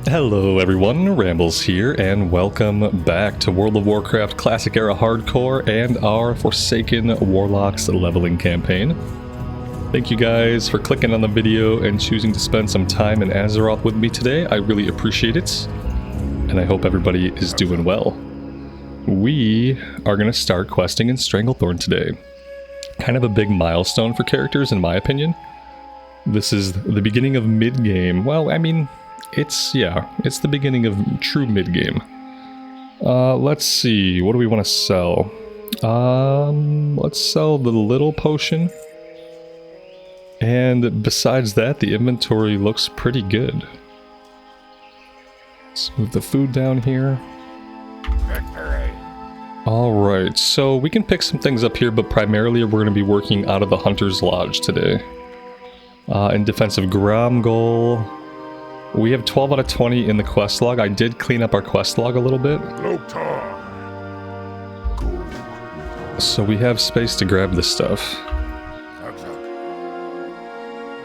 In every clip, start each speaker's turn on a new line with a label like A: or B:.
A: Hello everyone, Rambles here, and welcome back to World of Warcraft Classic Era Hardcore and our Forsaken Warlocks leveling campaign. Thank you guys for clicking on the video and choosing to spend some time in Azeroth with me today. I really appreciate it, and I hope everybody is doing well. We are going to start questing in Stranglethorn today. Kind of a big milestone for characters in my opinion. This is the beginning of mid-game. Well, I mean, it's the beginning of true mid-game. Let's see, what do we want to sell? Let's sell the little potion. And besides that, the inventory looks pretty good. Let's move the food down here. Alright, so we can pick some things up here, but primarily we're going to be working out of the Hunter's Lodge today. In defense of Gromgol, we have 12 out of 20 in the quest log. I did clean up our quest log a little bit, so we have space to grab this stuff.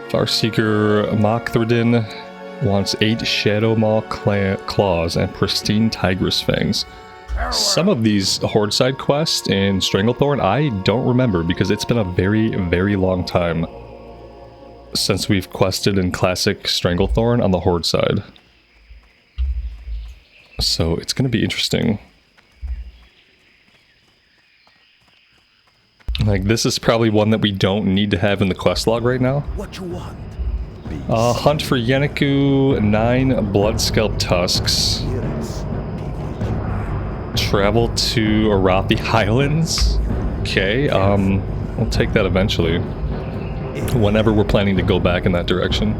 A: Farseeker Mokthredin wants 8 Shadow Maw claws and pristine Tigress fangs. Some of these Horde side quests in Stranglethorn I don't remember because it's been a very, very long time since we've quested in Classic Stranglethorn on the Horde side. So it's going to be interesting. Like, this is probably one that we don't need to have in the quest log right now.
B: What you want?
A: Hunt for Yenneku, 9 Bloodscalp Tusks. Travel to Arathi Highlands. Okay, we'll take that eventually. Whenever we're planning to go back in that direction.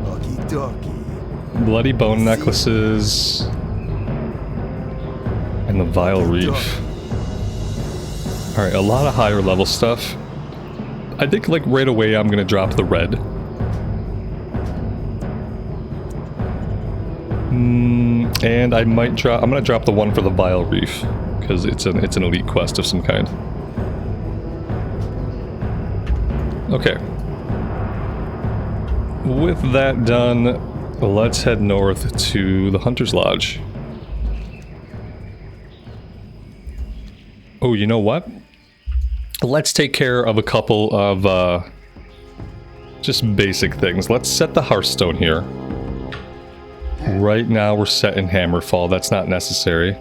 A: Bloody Bone Necklaces. And the Vile Reef. Alright, a lot of higher level stuff. I think like right away I'm gonna drop the red. And I might drop, I'm gonna drop the one for the Vile Reef. Because it's an elite quest of some kind. Okay. With that done, let's head north to the Hunter's Lodge. Oh, you know what? Let's take care of a couple of just basic things. Let's set the Hearthstone here. Right now we're set in Hammerfall, that's not necessary.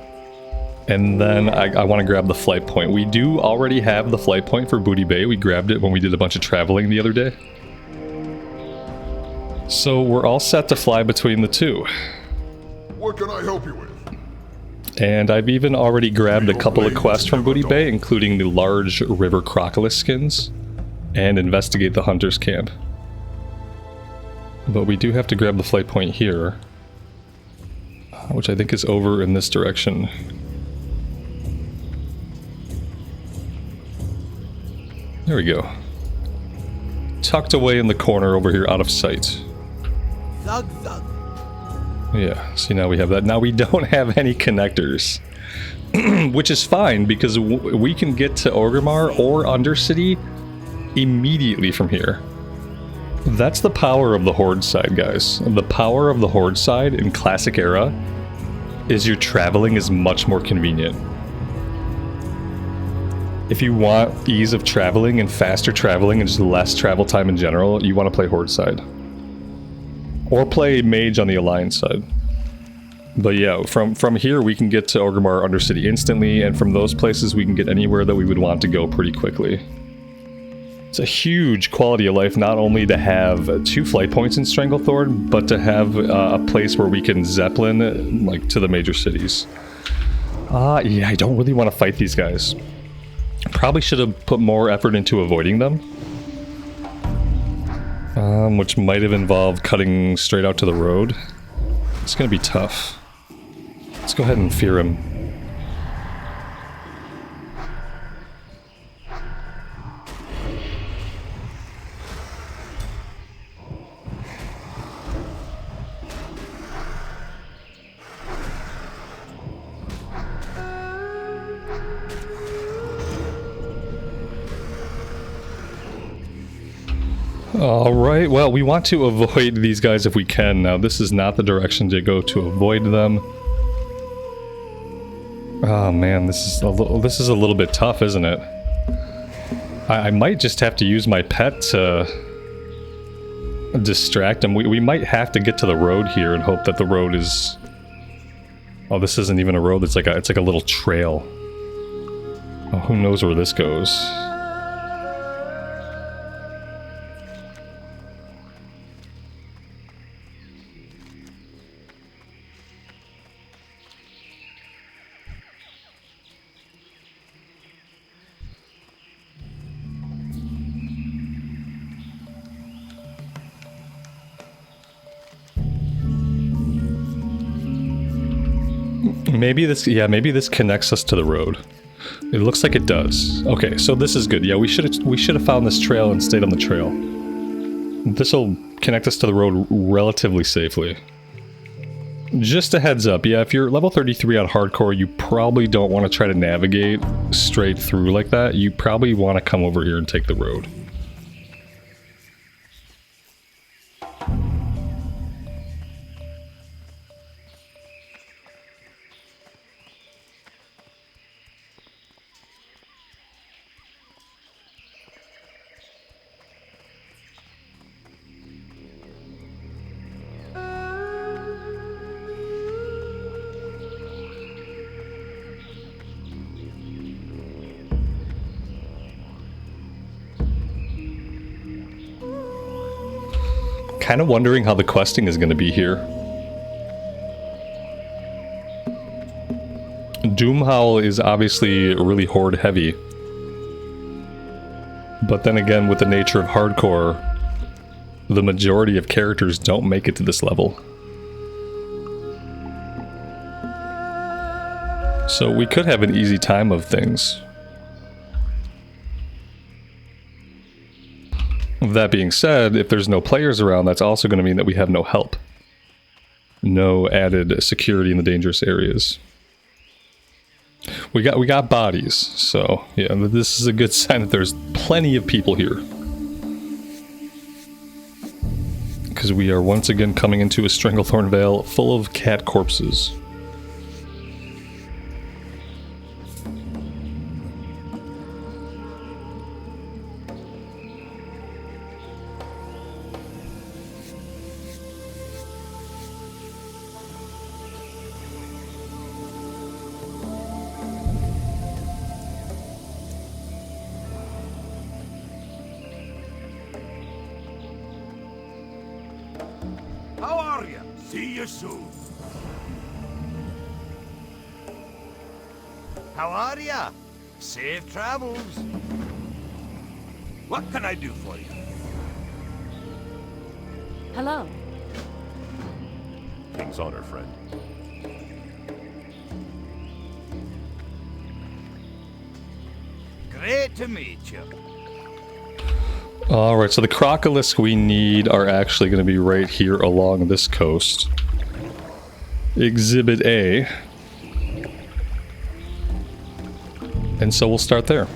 A: And then I want to grab the flight point. We do already have the flight point for Booty Bay. We grabbed it when we did a bunch of traveling the other day. So we're all set to fly between the two.
B: What can I help you with?
A: And I've even already grabbed a couple of quests from Booty Bay, including the large river crocodile skins, and investigate the hunter's camp. But we do have to grab the flight point here, which I think is over in this direction. There we go. Tucked away in the corner over here, out of sight.
B: Thug thug.
A: Yeah, see, now we have that. Now we don't have any connectors. Which is fine, because we can get to Orgrimmar or Undercity immediately from here. That's the power of the Horde side, guys. The power of the Horde side in Classic Era is your traveling is much more convenient. If you want ease of traveling and faster traveling and just less travel time in general, you want to play Horde side. Or play Mage on the Alliance side. But yeah, from here we can get to Orgrimmar Undercity instantly, and from those places we can get anywhere that we would want to go pretty quickly. It's a huge quality of life not only to have 2 flight points in Stranglethorn, but to have a place where we can Zeppelin like to the major cities. Yeah, I don't really want to fight these guys. Probably should have put more effort into avoiding them. Which might have involved cutting straight out to the road. It's gonna be tough. Let's go ahead and fear him. Alright, well, we want to avoid these guys if we can. Now, this is not the direction to go to avoid them. Oh man, this is a little bit tough, isn't it? I might just have to use my pet to distract him. We might have to get to the road here and hope that the road is... Oh, this isn't even a road, it's like a little trail. Oh, who knows where this goes? Maybe this connects us to the road. It looks like it does. Okay, so this is good. Yeah, we should have found this trail and stayed on the trail. This will connect us to the road relatively safely. Just a heads up, yeah, if you're level 33 on hardcore, you probably don't want to try to navigate straight through like that. You probably want to come over here and take the road. Kind of wondering how the questing is going to be here. Doomhowl is obviously really horde heavy. But then again, with the nature of hardcore, the majority of characters don't make it to this level. So we could have an easy time of things. That being said, if there's no players around, that's also going to mean that we have no help. No added security in the dangerous areas. We got bodies, so yeah, this is a good sign that there's plenty of people here. Because we are once again coming into a Stranglethorn Vale full of cat corpses.
B: How are you? See you soon. How are ya? Safe travels. What can I do for you?
C: Hello.
B: King's honor, friend. Great to meet you.
A: Alright, so the crocolisk we need are actually going to be right here along this coast. Exhibit A. And so we'll start there.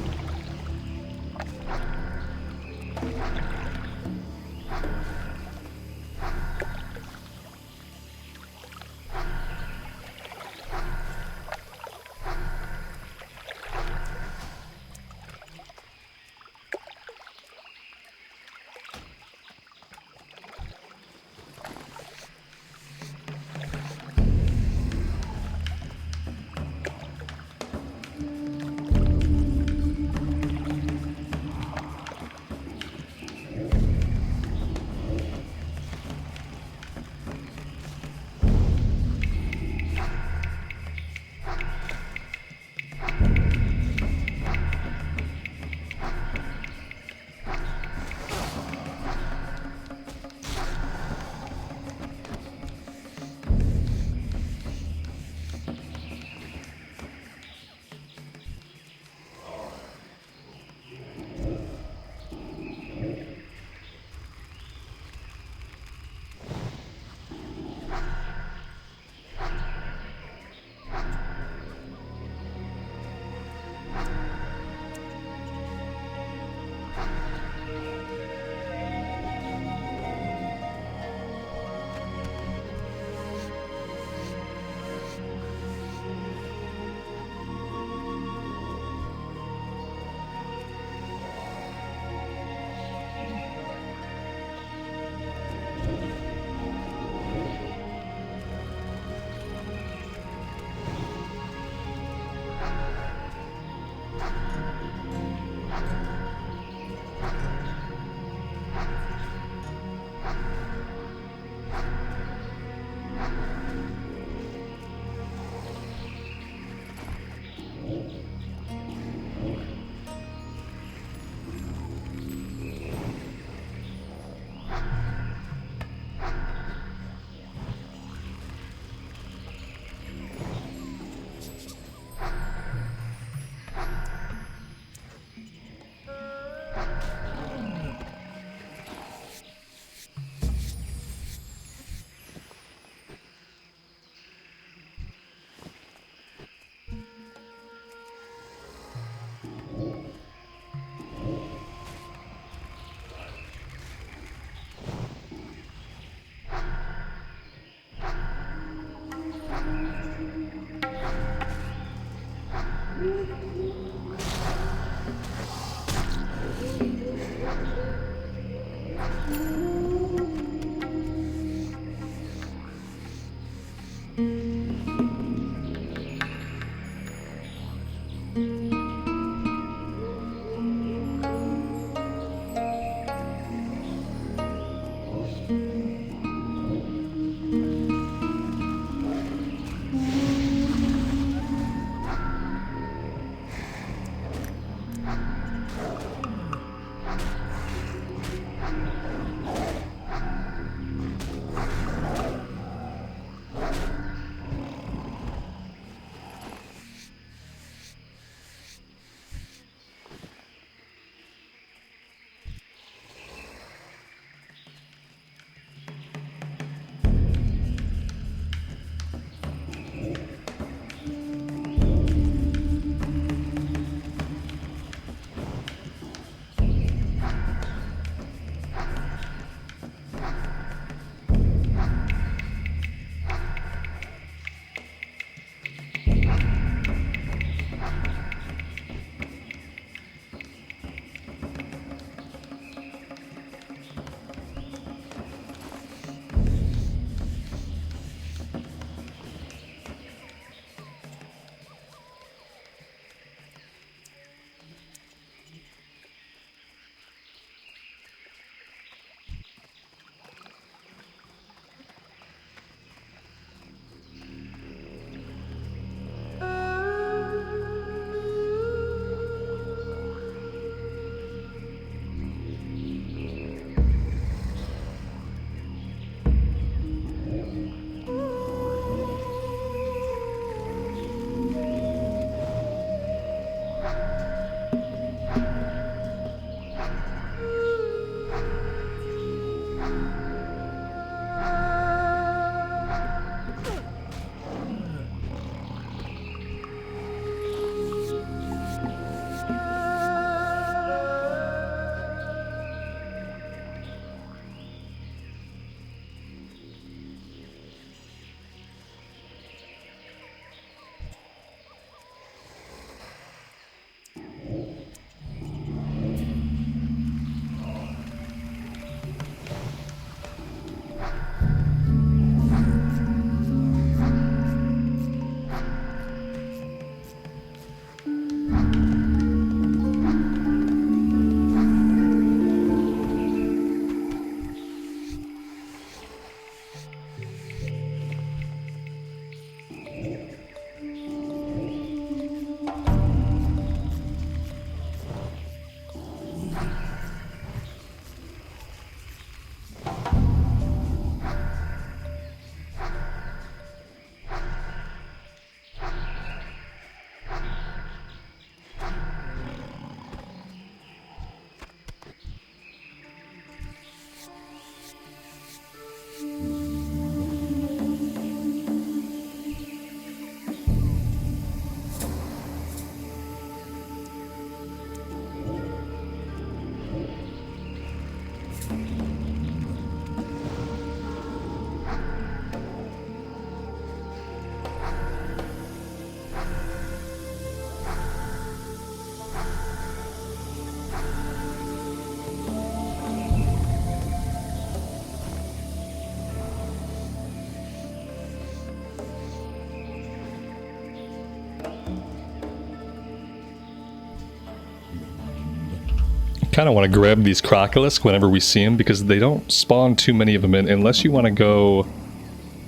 A: Kind of want to grab these crocolisk whenever we see them because they don't spawn too many of them in unless you want to go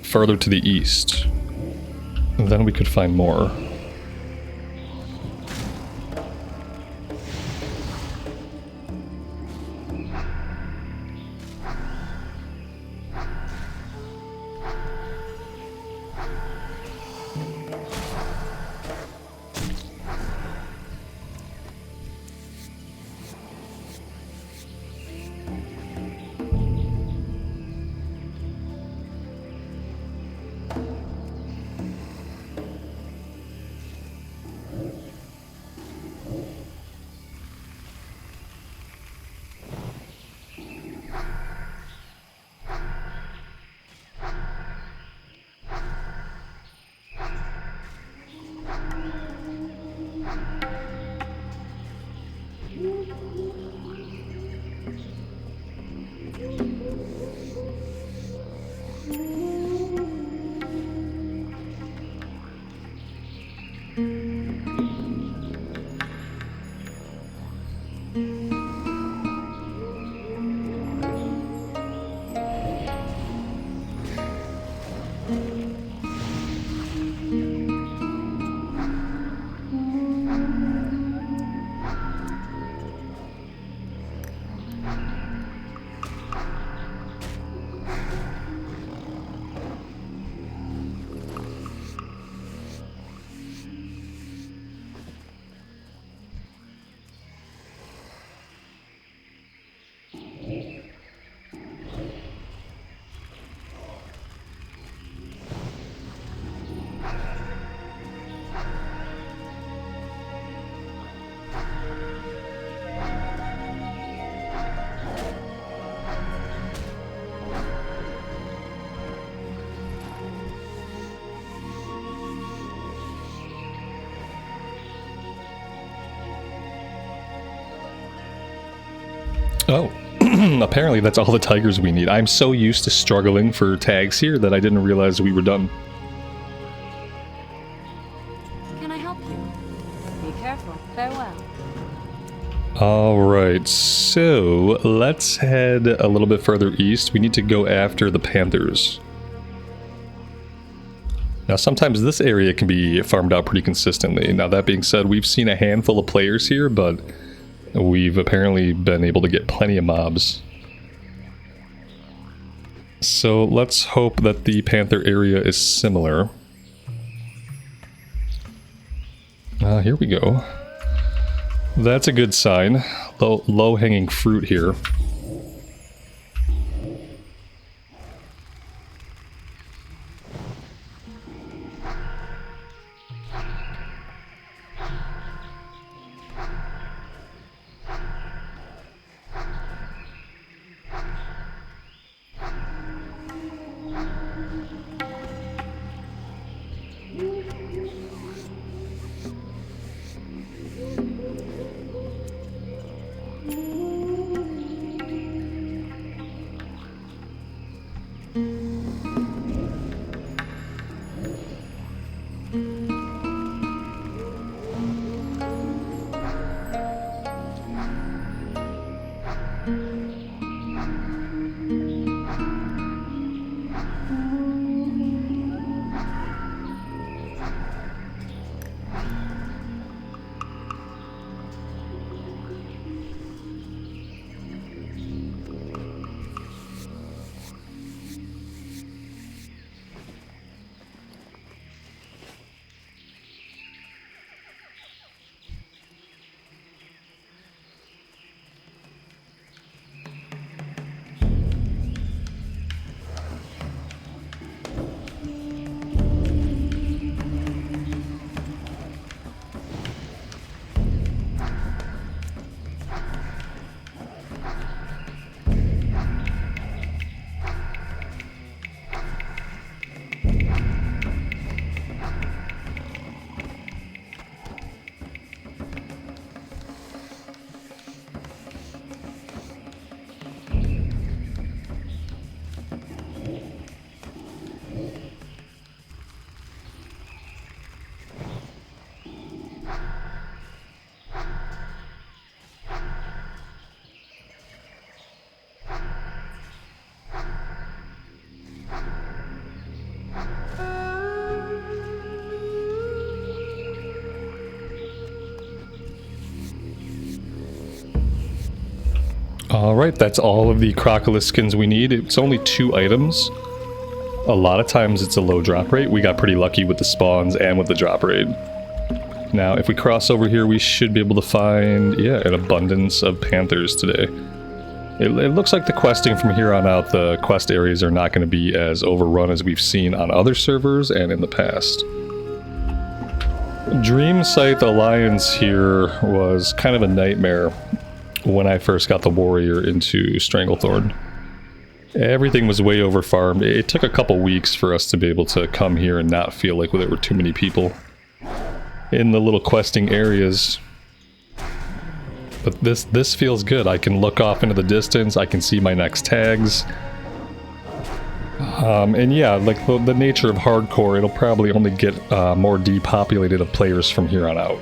A: further to the east. Then we could find more. Oh, apparently that's all the tigers we need. I'm so used to struggling for tags here that I didn't realize we were done.
C: Can I help you? Be careful. Farewell.
A: Alright, so let's head a little bit further east. We need to go after the panthers. Now sometimes this area can be farmed out pretty consistently. Now that being said, we've seen a handful of players here, but we've apparently been able to get plenty of mobs. So let's hope that the panther area is similar. Here we go. That's a good sign. Low-hanging fruit here. Alright, that's all of the Crocodile skins we need. It's only 2 items. A lot of times it's a low drop rate. We got pretty lucky with the spawns and with the drop rate. Now, if we cross over here, we should be able to find, yeah, an abundance of panthers today. It looks like the questing from here on out, the quest areas are not going to be as overrun as we've seen on other servers and in the past. Dream Scythe Alliance here was kind of a nightmare when I first got the warrior into Stranglethorn. Everything was way over farmed. It took a couple weeks for us to be able to come here and not feel like there were too many people in the little questing areas. But this feels good. I can look off into the distance, I can see my next tags. And yeah, like the nature of hardcore, it'll probably only get more depopulated of players from here on out.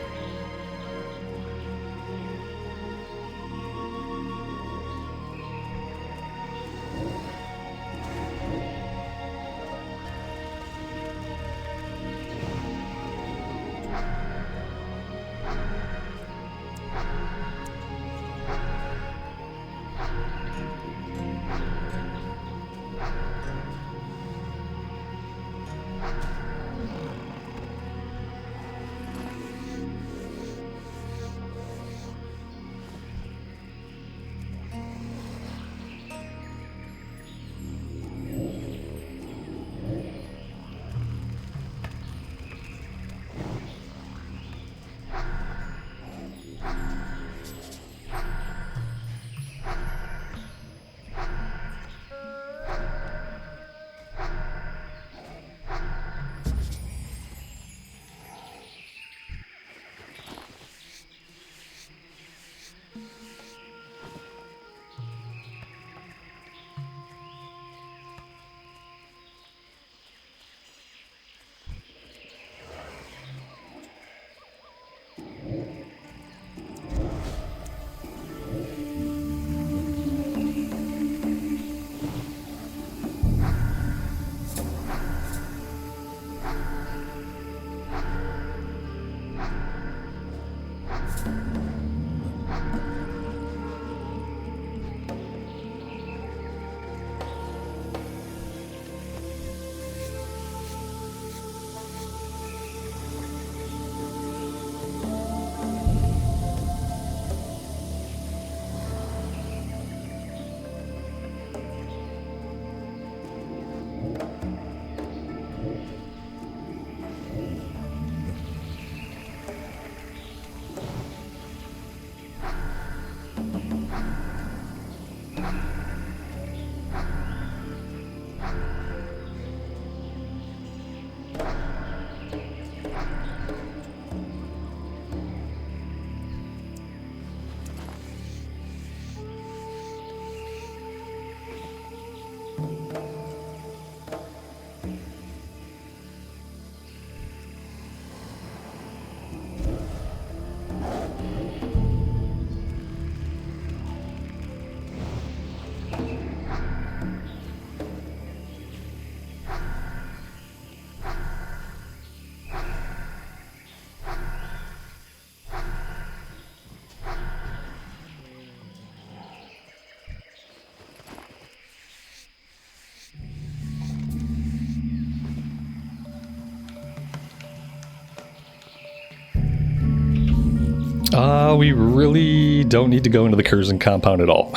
A: We really don't need to go into the Curzon compound at all.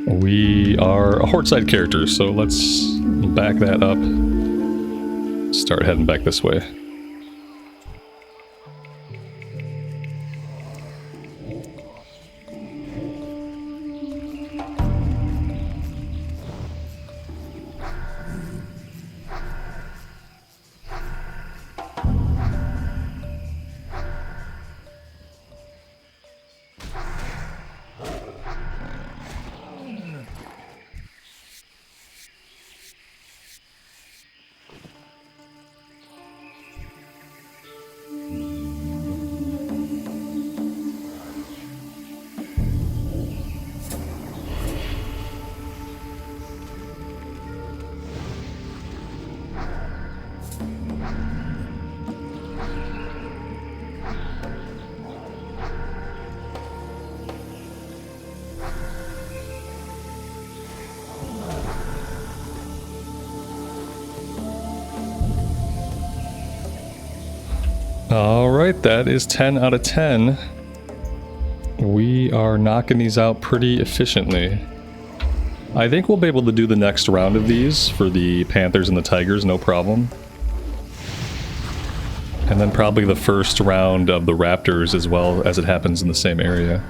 A: We are a horde-side character, so let's back that up. Start heading back this way. Alright, that is 10 out of 10. We are knocking these out pretty efficiently. I think we'll be able to do the next round of these for the Panthers and the Tigers, no problem. And then probably the first round of the Raptors as well, as it happens in the same area.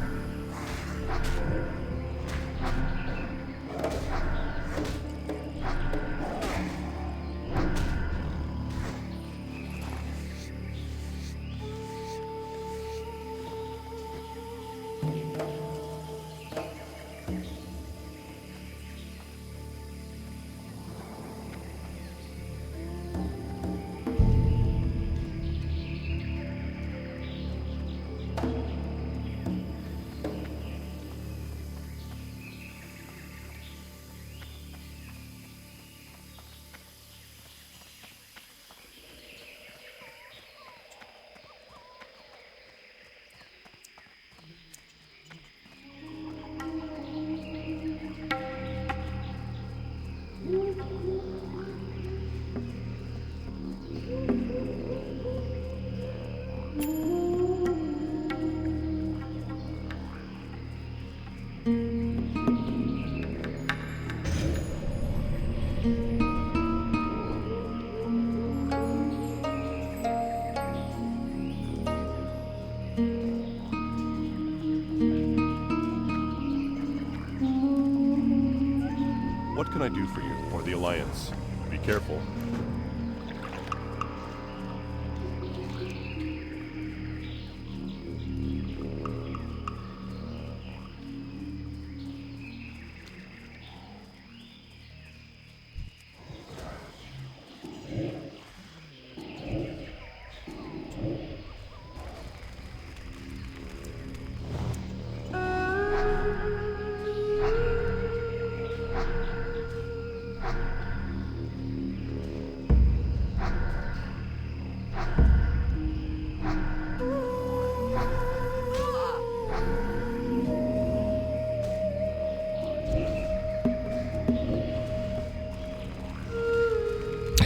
D: What can I do for you, or the Alliance? Be careful.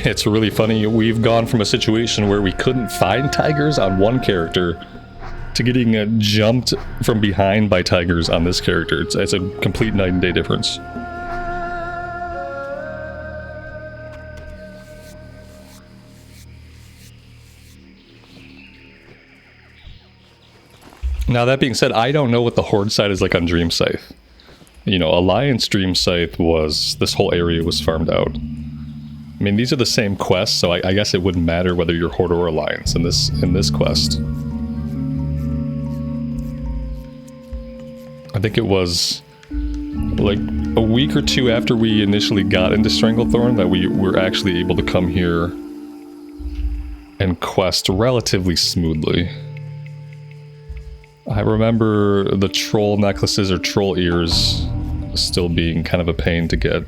A: It's really funny, we've gone from a situation where we couldn't find tigers on one character to getting jumped from behind by tigers on this character. It's a complete night and day difference. Now that being said, I don't know what the Horde side is like on Dream Scythe. You know, Alliance Dream Scythe was, this whole area was farmed out. I mean, these are the same quests, so I guess it wouldn't matter whether you're Horde or Alliance in this quest. I think it was like a week or two after we initially got into Stranglethorn that we were actually able to come here and quest relatively smoothly. I remember the troll necklaces or troll ears still being kind of a pain to get.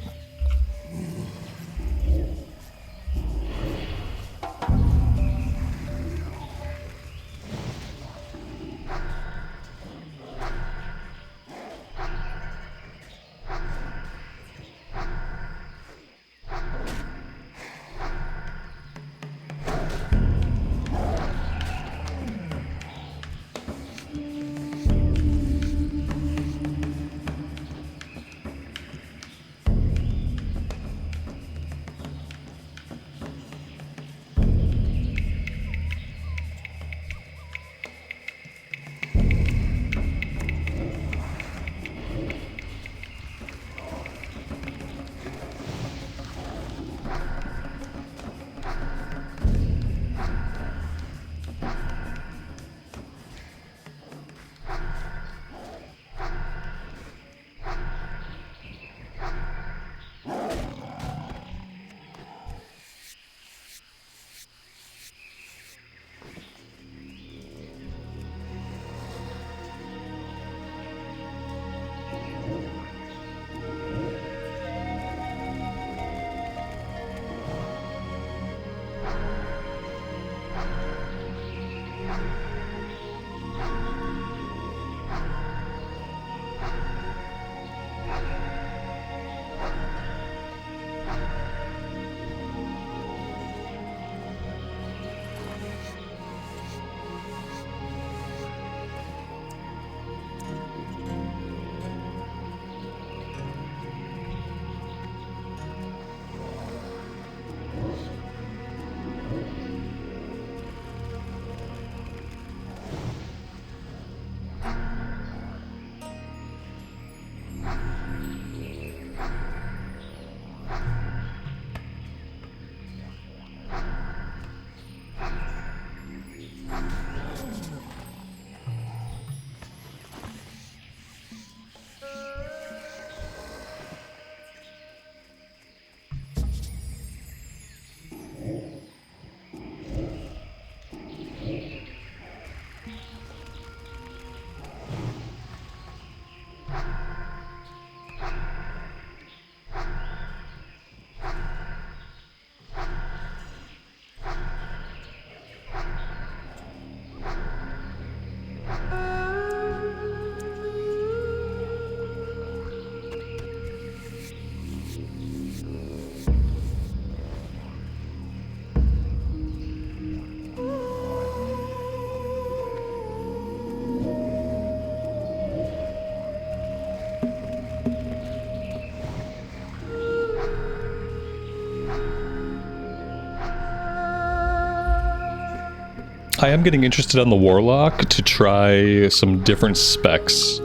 A: I am getting interested on the Warlock to try some different specs.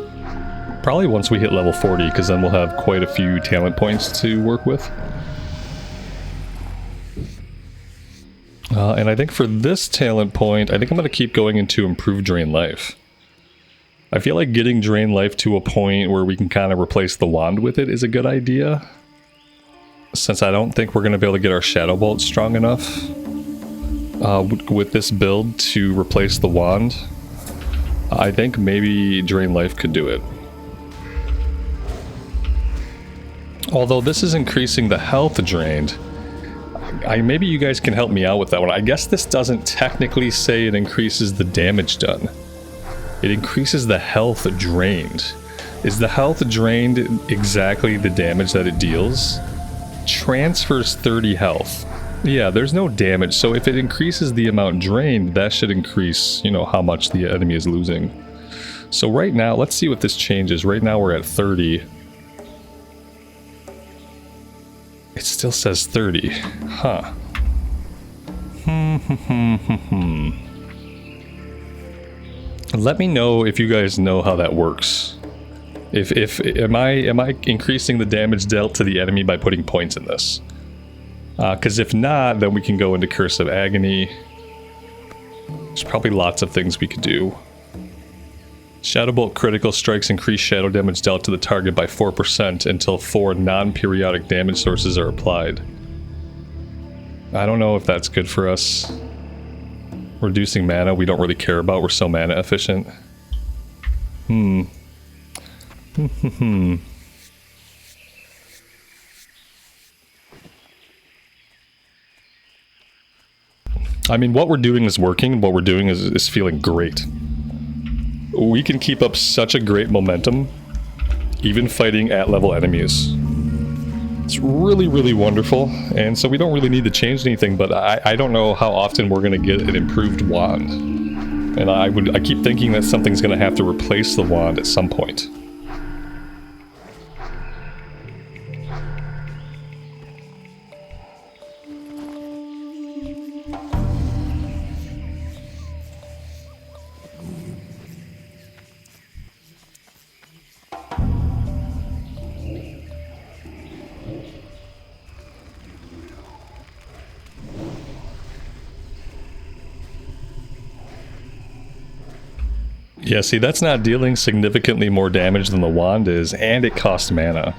A: Probably once we hit level 40, because then we'll have quite a few talent points to work with. And I think for this talent point, I think I'm going to keep going into Improved Drain Life. I feel like getting Drain Life to a point where we can kind of replace the wand with it is a good idea. Since I don't think we're going to be able to get our Shadow Bolt strong enough with this build to replace the wand, I think maybe Drain Life could do it. Although this is increasing the health drained, maybe you guys can help me out with that one. I guess this doesn't technically say it increases the damage done. It increases the health drained. Is the health drained exactly the damage that it deals? Transfers 30 health. Yeah, there's no damage, so if it increases the amount drained, that should increase, you know, how much the enemy is losing. So right now, let's see what this changes. Right now we're at 30. It still says 30. Huh. Let me know if you guys know how that works. Am I increasing the damage dealt to the enemy by putting points in this? Because if not, then we can go into Curse of Agony. There's probably lots of things we could do. Shadow Bolt critical strikes increase shadow damage dealt to the target by 4% until 4 non-periodic damage sources are applied. I don't know if that's good for us. Reducing mana we don't really care about, we're so mana efficient. I mean, what we're doing is working, what we're doing is feeling great. We can keep up such a great momentum, even fighting at level enemies. It's really, really wonderful, and so we don't really need to change anything, but I don't know how often we're going to get an improved wand. And I keep thinking that something's going to have to replace the wand at some point. Yeah, see, that's not dealing significantly more damage than the wand is, and it costs mana.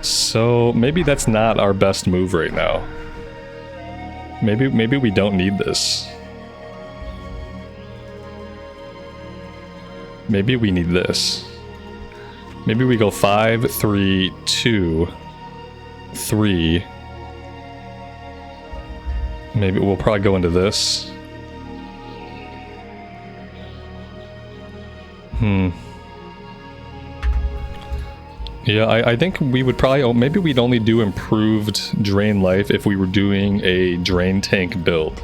A: So maybe that's not our best move right now. Maybe we don't need this. Maybe we need this. Maybe we go 5, 3, 2, 3. Maybe we'll probably go into this. Yeah, I think we would probably... maybe we'd only do improved Drain Life if we were doing a Drain Tank build.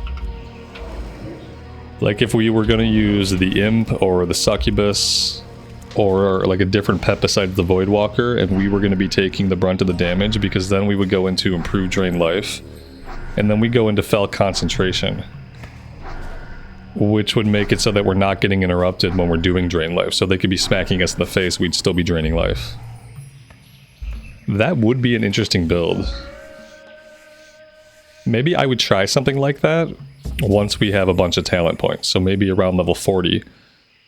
A: Like if we were going to use the Imp or the Succubus or like a different pet besides the Voidwalker, and we were going to be taking the brunt of the damage, because then we would go into improved Drain Life. And then we go into Fell Concentration, which would make it so that we're not getting interrupted when we're doing Drain Life. So they could be smacking us in the face, we'd still be draining life. That would be an interesting build. Maybe I would try something like that once we have a bunch of talent points. So maybe around level 40.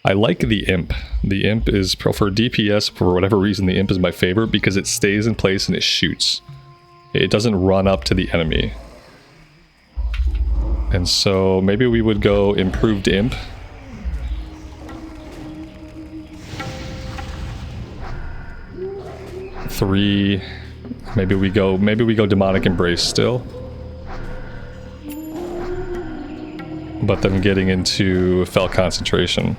A: I like the Imp. The Imp is, for DPS, for whatever reason, the Imp is my favorite because it stays in place and it shoots. It doesn't run up to the enemy. And so maybe we would go improved Imp. Three. Maybe we go Demonic Embrace still. But then getting into Fell Concentration.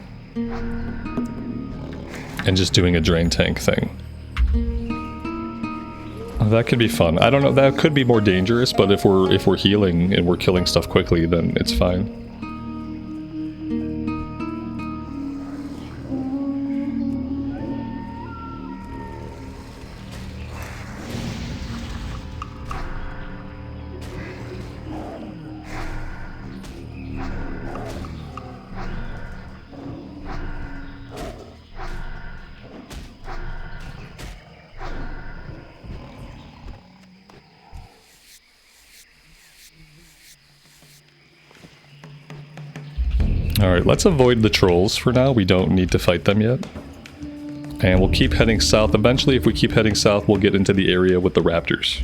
A: And just doing a Drain Tank thing. That could be fun. I don't know, that could be more dangerous, but if we're healing and we're killing stuff quickly, then it's fine. Alright, let's avoid the trolls for now. We don't need to fight them yet. And we'll keep heading south. Eventually, if we keep heading south, we'll get into the area with the raptors.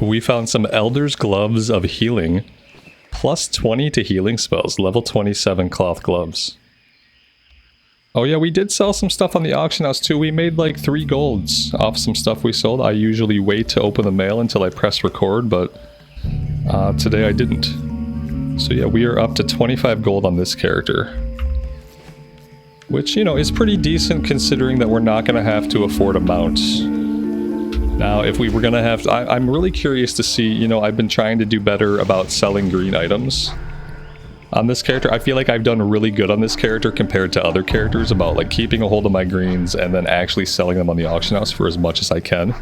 A: We found some Elder's Gloves of Healing. Plus 20 to healing spells. Level 27 cloth gloves. Oh yeah, we did sell some stuff on the auction house too. We made like 3 golds off some stuff we sold. I usually wait to open the mail until I press record, but today I didn't. So yeah, we are up to 25 gold on this character. Which, you know, is pretty decent considering that we're not going to have to afford a mount. Now, if we were going to have to, I'm really curious to see, you know, I've been trying to do better about selling green items on this character. I feel like I've done really good on this character compared to other characters about like keeping a hold of my greens and then actually selling them on the auction house for as much as I can.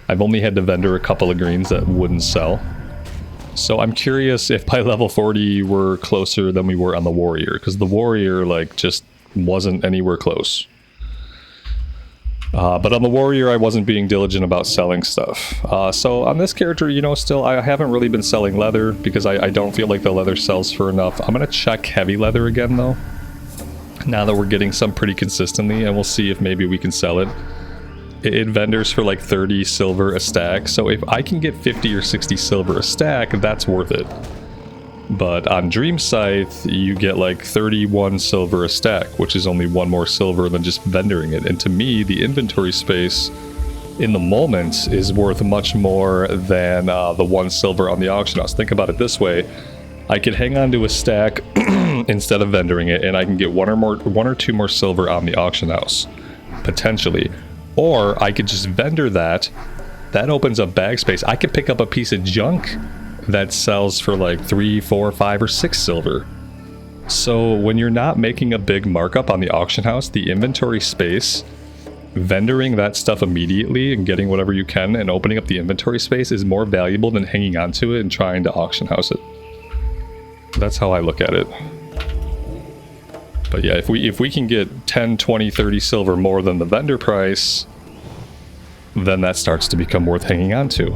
A: I've only had to vendor a couple of greens that wouldn't sell. So I'm curious if by level 40 we're closer than we were on the warrior, because the warrior like just wasn't anywhere close. But on the warrior, I wasn't being diligent about selling stuff. So on this character, you know, still, I haven't really been selling leather because I don't feel like the leather sells for enough. I'm going to check heavy leather again, though, now that we're getting some pretty consistently, and we'll see if maybe we can sell it. It vendors for like 30 silver a stack, so if I can get 50 or 60 silver a stack, that's worth it. But on Dream Scythe, you get like 31 silver a stack, which is only 1 more silver than just vendoring it. And to me, the inventory space in the moment is worth much more than the 1 silver on the auction house. Think about it this way. I could hang on to a stack instead of vendoring it, and I can get 1 or 2 more silver on the auction house, potentially. Or I could just vendor that. That opens up bag space. I could pick up a piece of junk that sells for like 3, 4, 5, or 6 silver. So when you're not making a big markup on the auction house, the inventory space, vendoring that stuff immediately and getting whatever you can and opening up the inventory space is more valuable than hanging on to it and trying to auction house it. That's how I look at it. But yeah, if we can get 10, 20, 30 silver more than the vendor price, then that starts to become worth hanging on to.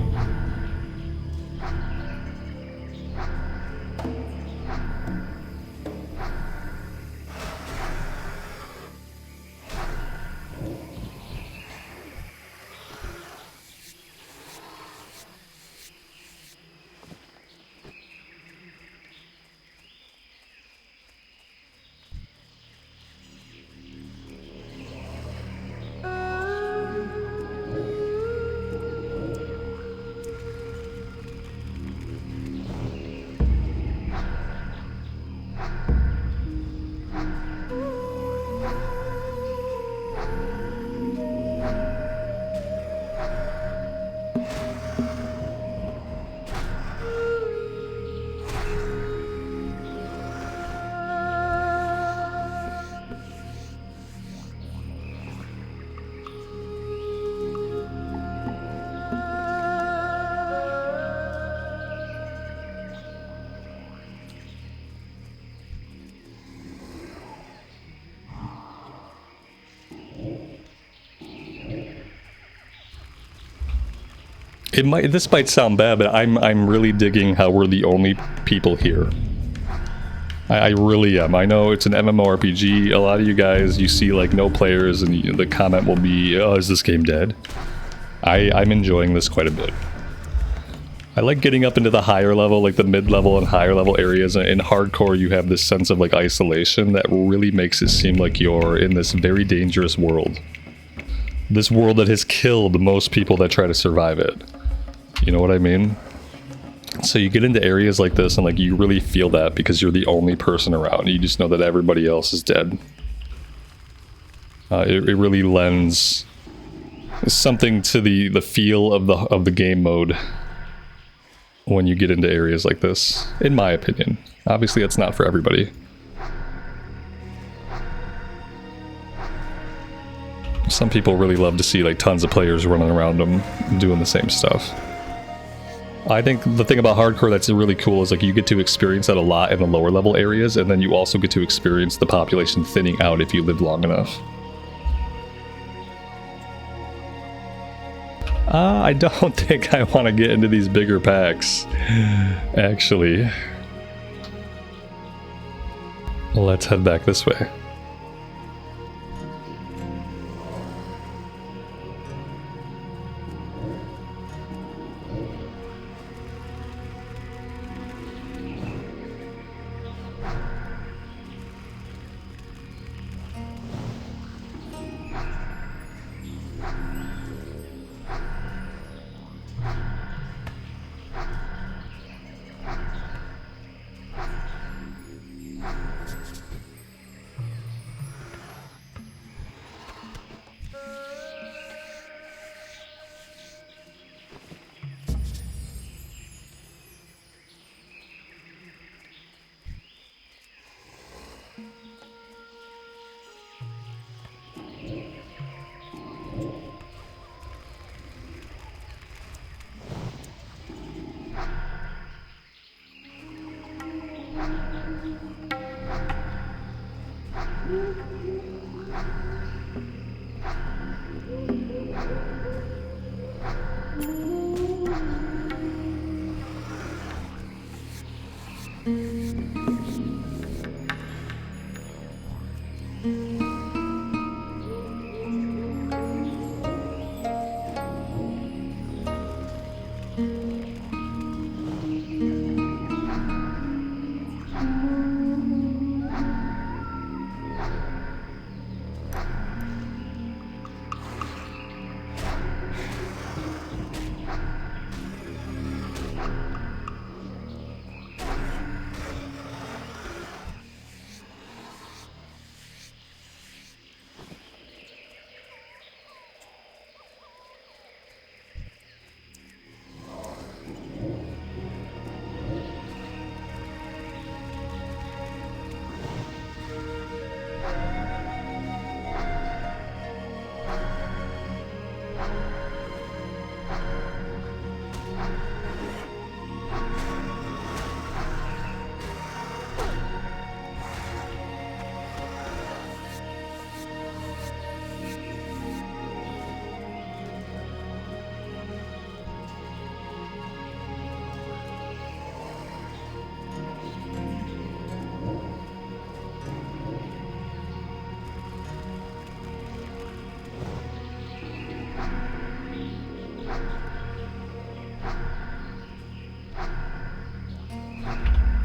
A: This might sound bad, but I'm really digging how we're the only people here. I really am. I know it's an MMORPG. A lot of you guys, you see like no players, and the comment will be, "Oh, is this game dead?" I'm enjoying this quite a bit. I like getting up into the higher level, like the mid-level and higher level areas. In hardcore, you have this sense of like isolation that really makes it seem like you're in this very dangerous world. This world that has killed most people that try to survive it. You know what I mean? So you get into areas like this and like you really feel that because you're the only person around. You just know that everybody else is dead. It really lends something to the feel of the game mode when you get into areas like this, in my opinion. Obviously, that's not for everybody. Some people really love to see like tons of players running around them doing the same stuff. I think the thing about hardcore that's really cool is like you get to experience that a lot in the lower level areas, and then you also get to experience the population thinning out if you live long enough. I don't think I want to get into these bigger packs, actually. Let's head back this way.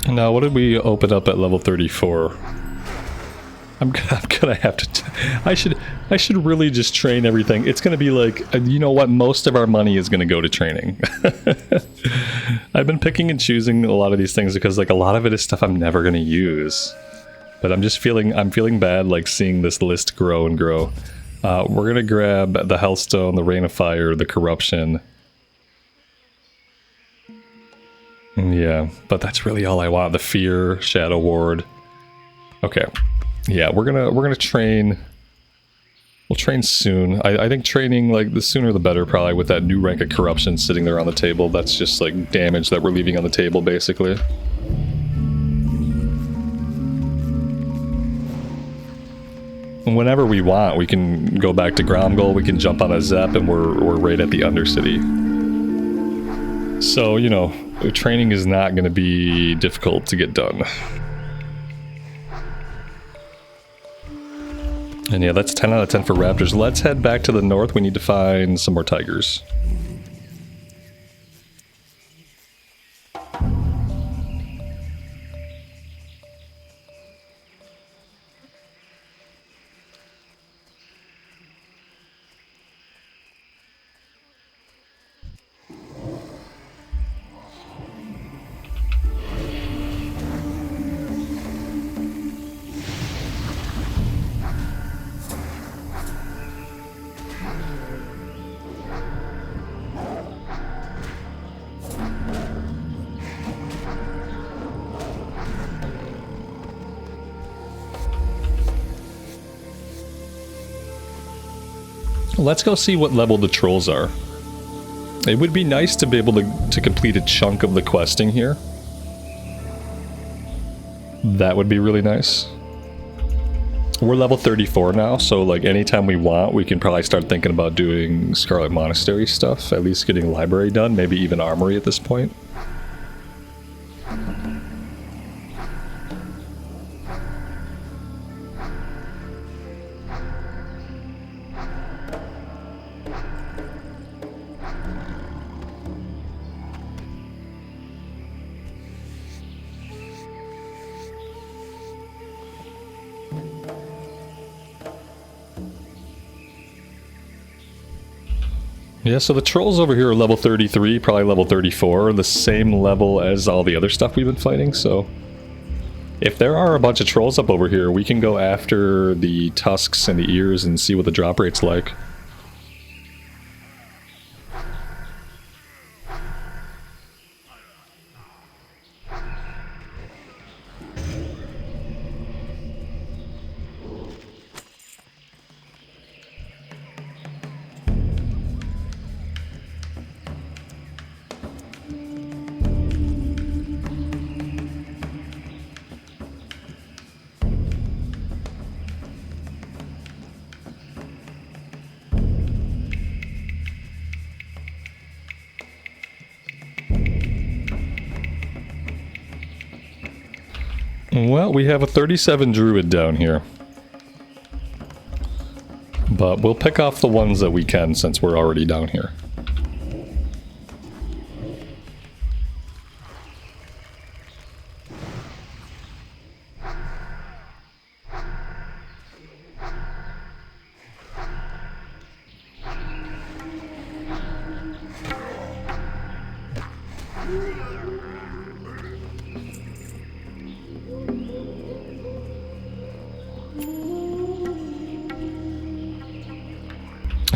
A: Now, what did we open up at level 34? I'm gonna have to. I should really just train everything. It's gonna be like, you know what? Most of our money is gonna go to training. I've been picking and choosing a lot of these things because like a lot of it is stuff I'm never gonna use. But I'm feeling bad like seeing this list grow and grow. We're gonna grab the Hellstone, the Rain of Fire, the Corruption. Yeah, but that's really all I want. The Fear, Shadow Ward. Okay. Yeah, we're gonna train. We'll train soon. I think training, like, the sooner the better, probably, with that new rank of Corruption sitting there on the table. That's just, like, damage that we're leaving on the table, basically. Whenever we want, we can go back to ground goal, we can jump on a Zep, and we're right at the Undercity. So, you know, training is not going to be difficult to get done. And yeah, that's 10 out of 10 for Raptors. Let's head back to the north. We need to find some more tigers. Let's go see what level the trolls are. It would be nice to be able to complete a chunk of the questing here. That would be really nice. We're level 34 now, so like anytime we want, we can probably start thinking about doing Scarlet Monastery stuff, at least getting library done, maybe even armory at this point. Yeah, so the trolls over here are level 33, probably level 34, the same level as all the other stuff we've been fighting, so... If there are a bunch of trolls up over here, we can go after the tusks and the ears and see what the drop rate's like. Well, we have a 37 druid down here. But we'll pick off the ones that we can since we're already down here.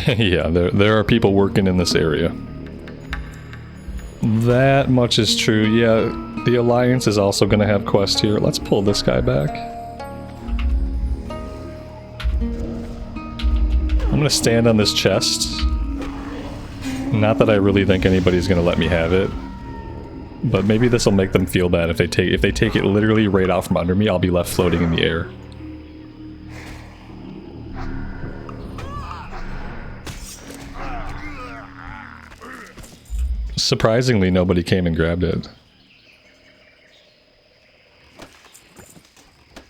A: Yeah, there are people working in this area. That much is true. Yeah, the Alliance is also going to have quests here. Let's pull this guy back. I'm going to stand on this chest. Not that I really think anybody's going to let me have it. But maybe this will make them feel bad if they take it literally right out from under me. I'll be left floating in the air. Surprisingly, nobody came and grabbed it.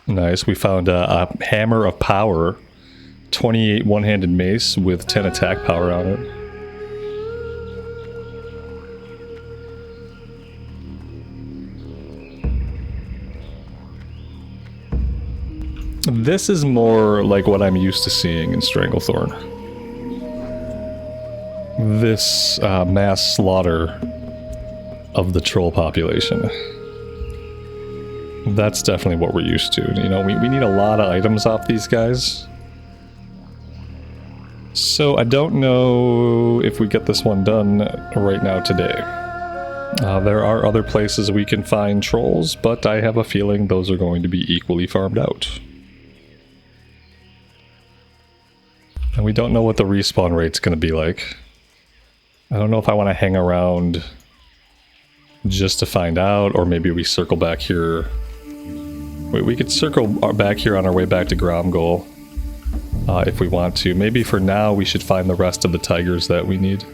A: Nice, we found a Hammer of Power. 28 one-handed mace with 10 attack power on it. This is more like what I'm used to seeing in Stranglethorn. This mass slaughter of the troll population. That's definitely what we're used to. You know, we need a lot of items off these guys. So I don't know if we get this one done right now today. There are other places we can find trolls, but I have a feeling those are going to be equally farmed out. And we don't know what the respawn rate's going to be like. I don't know if I want to hang around just to find out, or maybe we circle back here. We could circle back here on our way back to Gromgol if we want to. Maybe for now we should find the rest of the tigers that we need.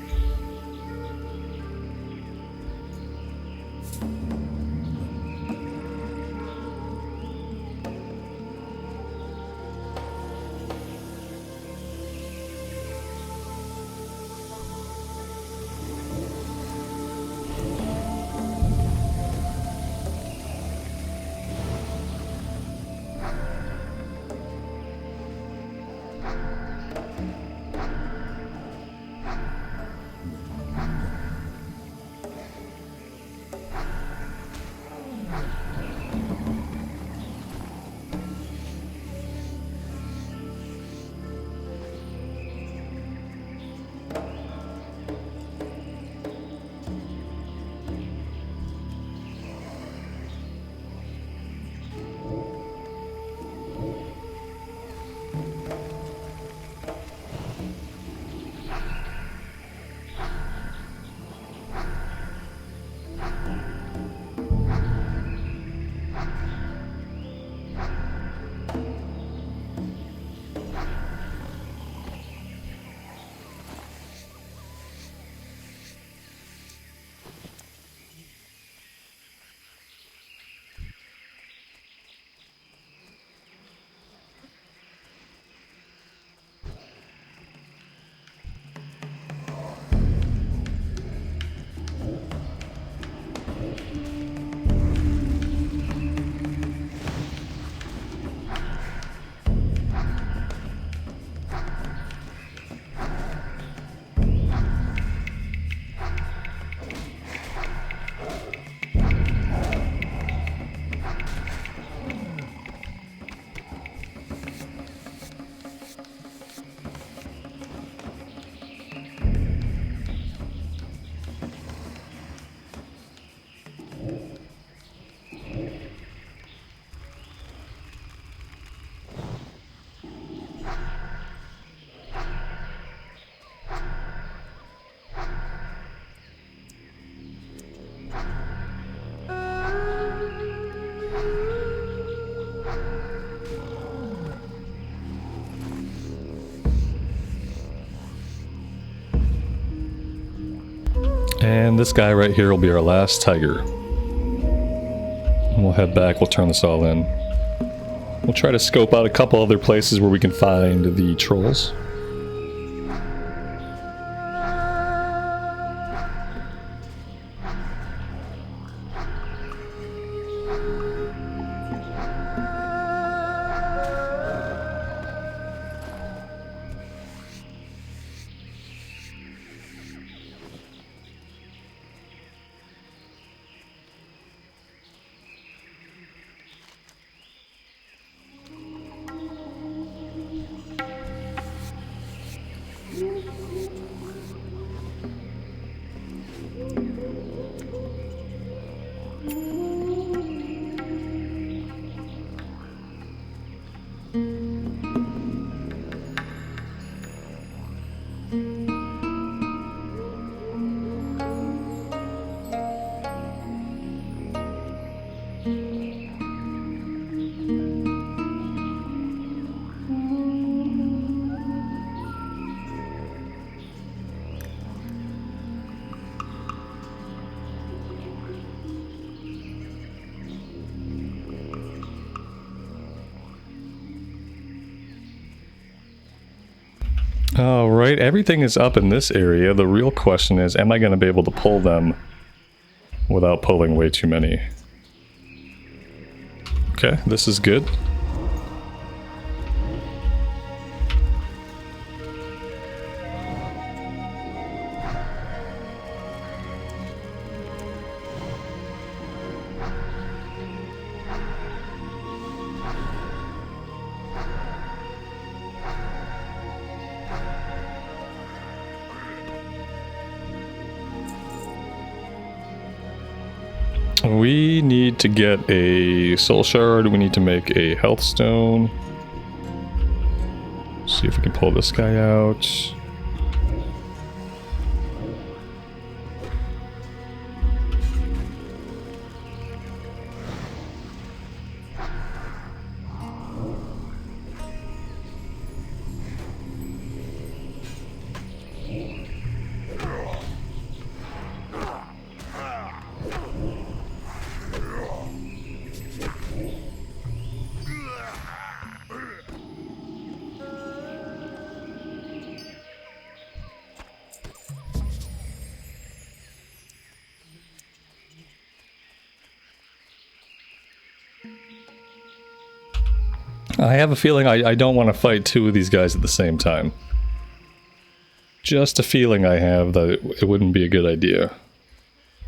A: And this guy right here will be our last tiger. And we'll head back, we'll turn this all in. We'll try to scope out a couple other places where we can find the trolls. Alright, everything is up in this area. The real question is, am I going to be able to pull them without pulling way too many? Okay, this is good. We need to get a soul shard, we need to make a health stone. See if we can pull this guy out. I have a feeling I don't want to fight two of these guys at the same time. Just a feeling I have that it wouldn't be a good idea.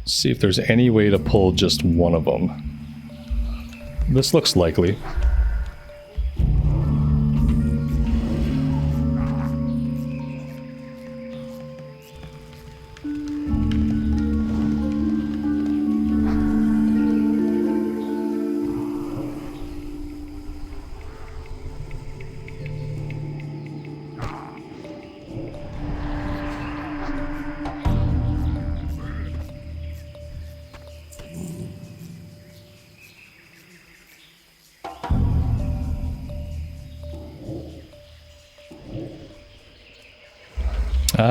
A: See if there's any way to pull just one of them. This looks likely.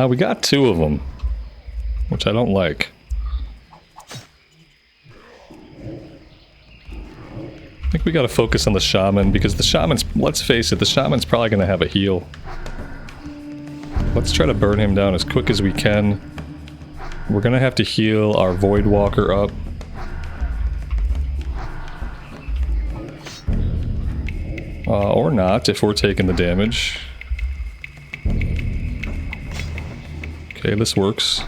A: We got two of them, which I don't like. I think we gotta focus on the shaman, because the shaman's, let's face it, the shaman's probably gonna have a heal. Let's try to burn him down as quick as we can. We're gonna have to heal our Void Walker up. Or not, if we're taking the damage. Okay, this works.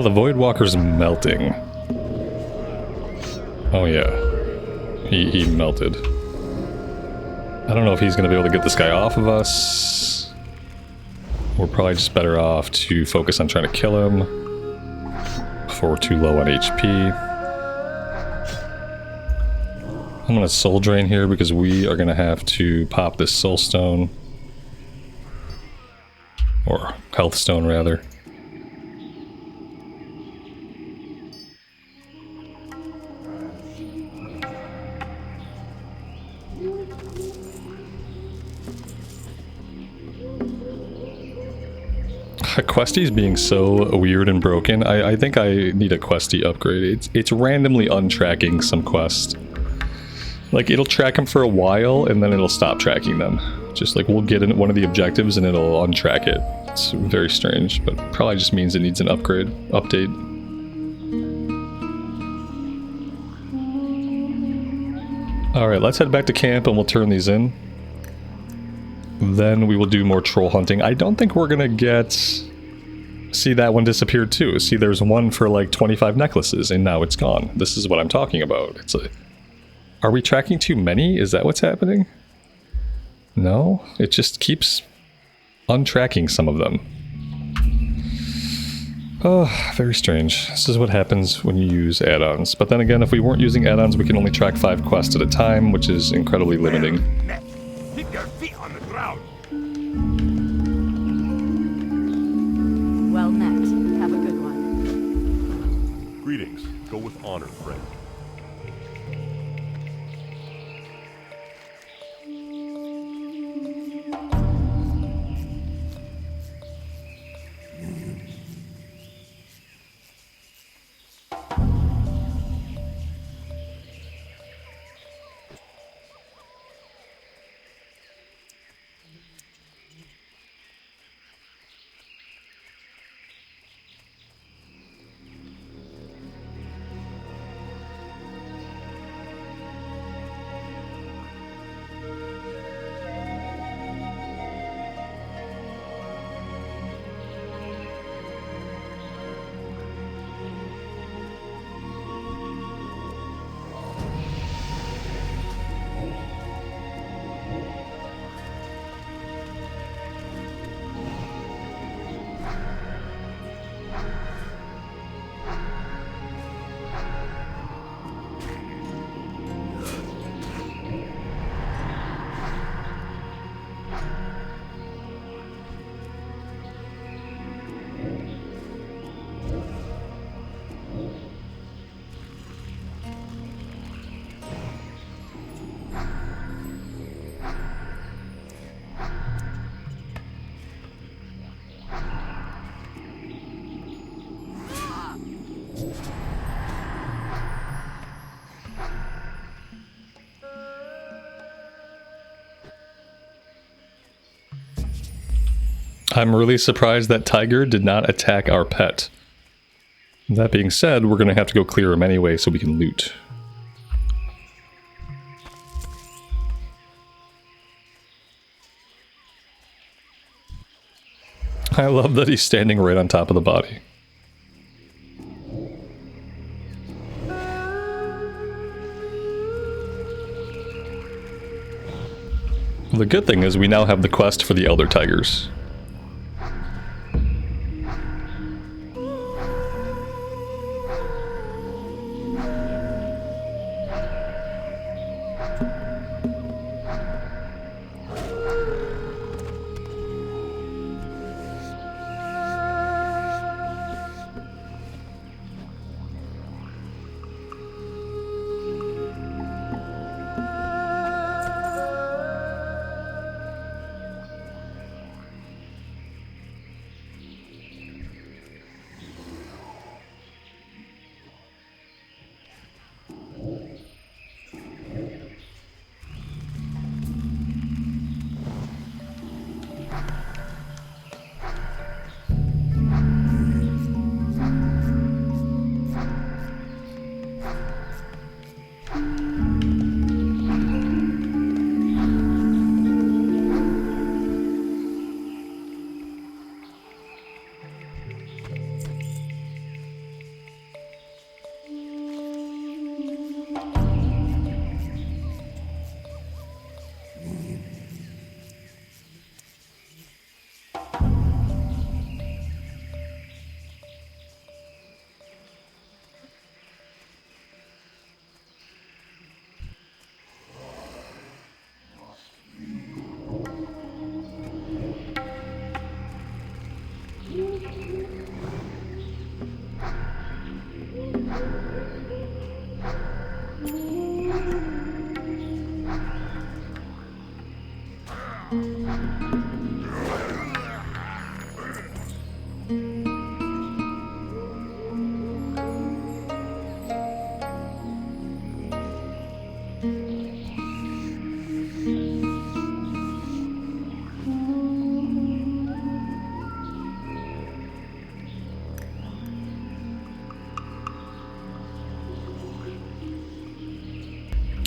A: the Voidwalker's melting. Oh yeah. He melted. I don't know if he's going to be able to get this guy off of us. We're probably just better off to focus on trying to kill him before we're too low on HP. I'm going to soul drain here because we are going to have to pop this soul stone. Or health stone, rather. Questie's being so weird and broken. I think I need a Questie upgrade. It's randomly untracking some quests. Like, it'll track them for a while, and then it'll stop tracking them. Just like, we'll get in one of the objectives, and it'll untrack it. It's very strange, but probably just means it needs an update. Alright, let's head back to camp, and we'll turn these in. Then we will do more troll hunting. I don't think we're gonna get... See, that one disappeared too. See, there's one for like 25 necklaces, and now it's gone. This is what I'm talking about. It's a... Are we tracking too many? Is that what's happening? No? It just keeps untracking some of them. Oh, very strange. This is what happens when you use add-ons. But then again, if we weren't using add-ons, we can only track 5 quests at a time, which is incredibly limiting.
B: Keep your feet on the ground.
C: Well met. Have a good one.
D: Greetings. Go with honor, friend.
A: I'm really surprised that tiger did not attack our pet. That being said, we're going to have to go clear him anyway so we can loot. I love that he's standing right on top of the body. The good thing is we now have the quest for the Elder Tigers.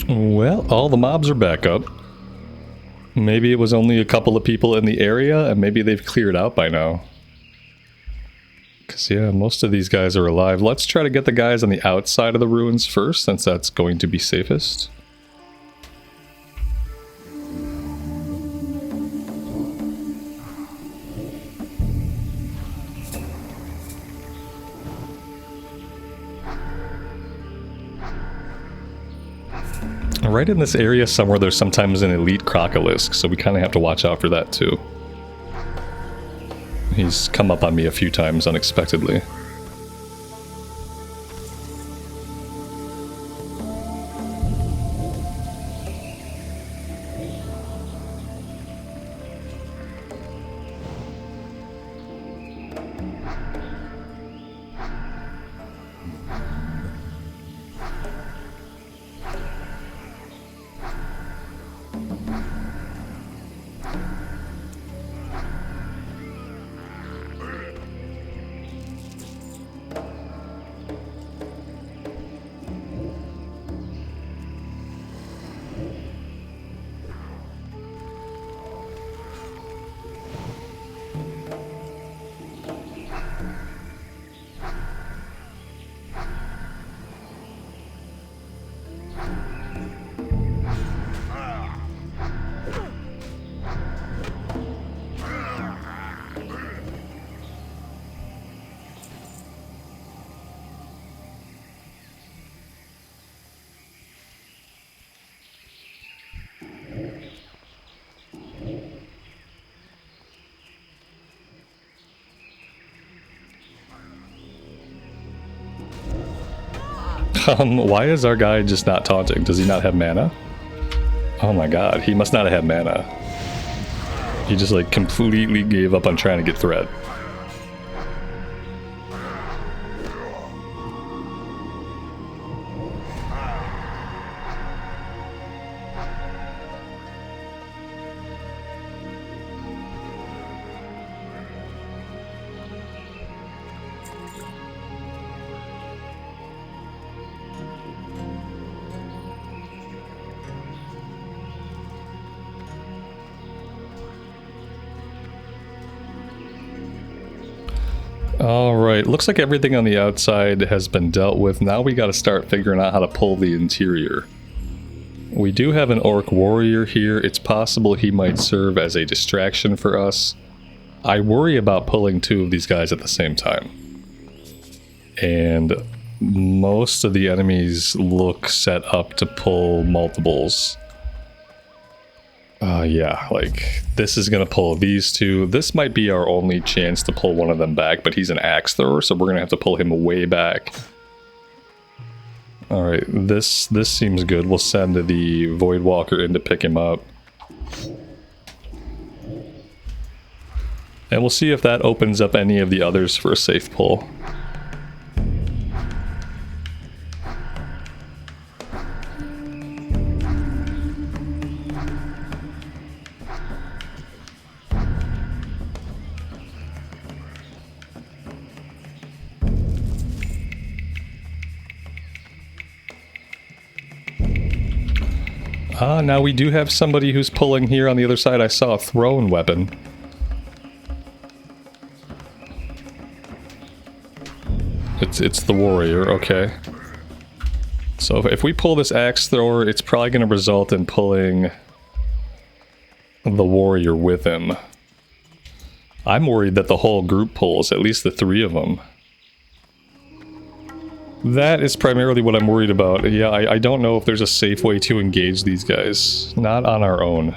A: Well, all the mobs are back up. Maybe it was only a couple of people in the area, and maybe they've cleared out by now. Because, yeah, most of these guys are alive. Let's try to get the guys on the outside of the ruins first, since that's going to be safest. Right in this area somewhere, there's sometimes an elite crocolisk, so we kind of have to watch out for that too. He's come up on me a few times unexpectedly. Why is our guy just not taunting? Does he not have mana? Oh my god, he must not have had mana. He just like completely gave up on trying to get threat. Alright, looks like everything on the outside has been dealt with. Now we gotta start figuring out how to pull the interior. We do have an orc warrior here. It's possible he might serve as a distraction for us. I worry about pulling two of these guys at the same time. And most of the enemies look set up to pull multiples. Yeah, like, this is gonna pull these two. This might be our only chance to pull one of them back, but he's an axe thrower, so we're gonna have to pull him way back. Alright, this seems good. We'll send the Voidwalker in to pick him up. And we'll see if that opens up any of the others for a safe pull. Now we do have somebody who's pulling here on the other side. I saw a thrown weapon. It's the warrior, okay. So if we pull this axe thrower, it's probably going to result in pulling the warrior with him. I'm worried that the whole group pulls, at least the three of them. That is primarily what I'm worried about. Yeah, I don't know if there's a safe way to engage these guys. Not on our own.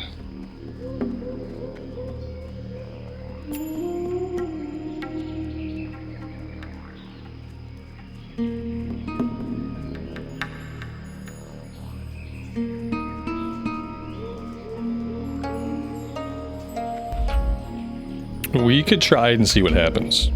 A: We could try and see what happens.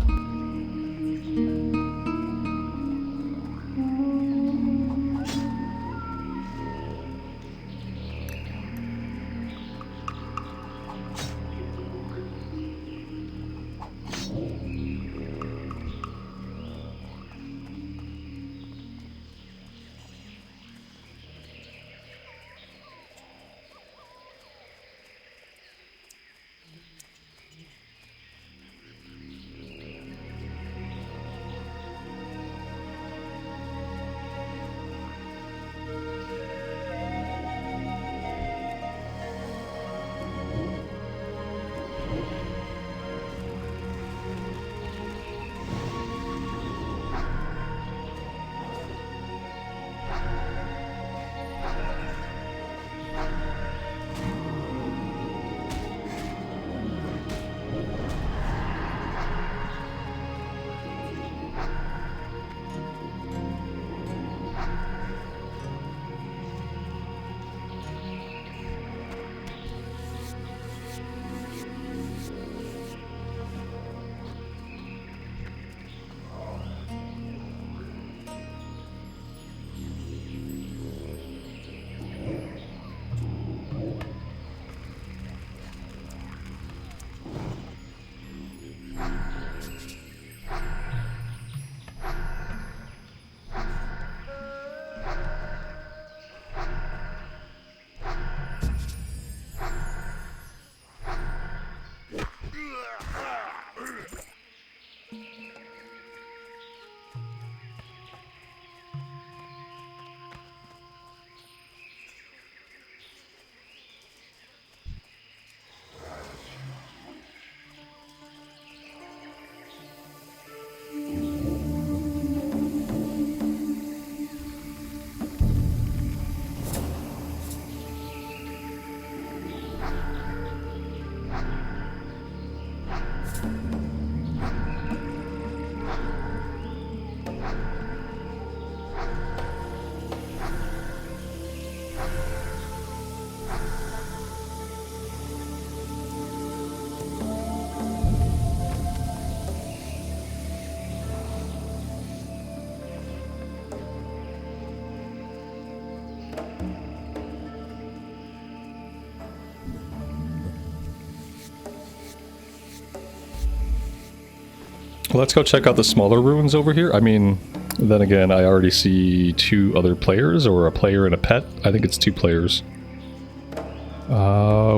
A: Let's go check out the smaller ruins over here. I mean, then again, I already see 2 other players, or a player and a pet. I think it's 2 players.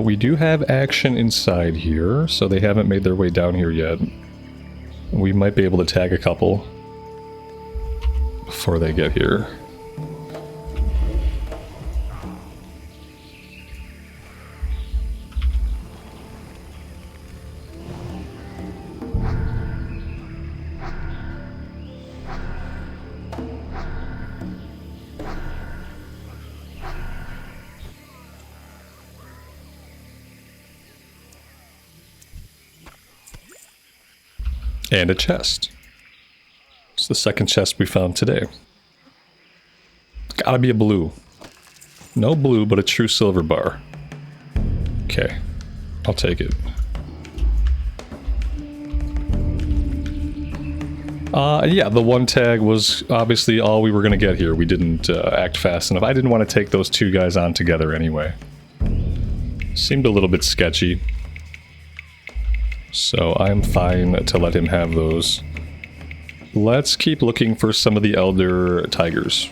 A: We do have action inside here, so they haven't made their way down here yet. We might be able to tag a couple before they get here. And a chest. It's the second chest we found today. Gotta be a blue. No blue, but a true silver bar. Okay, I'll take it. Yeah, the 1 tag was obviously all we were gonna get here. We didn't act fast enough. I didn't want to take those 2 guys on together anyway. Seemed a little bit sketchy. So I'm fine to let him have those. Let's keep looking for some of the elder tigers.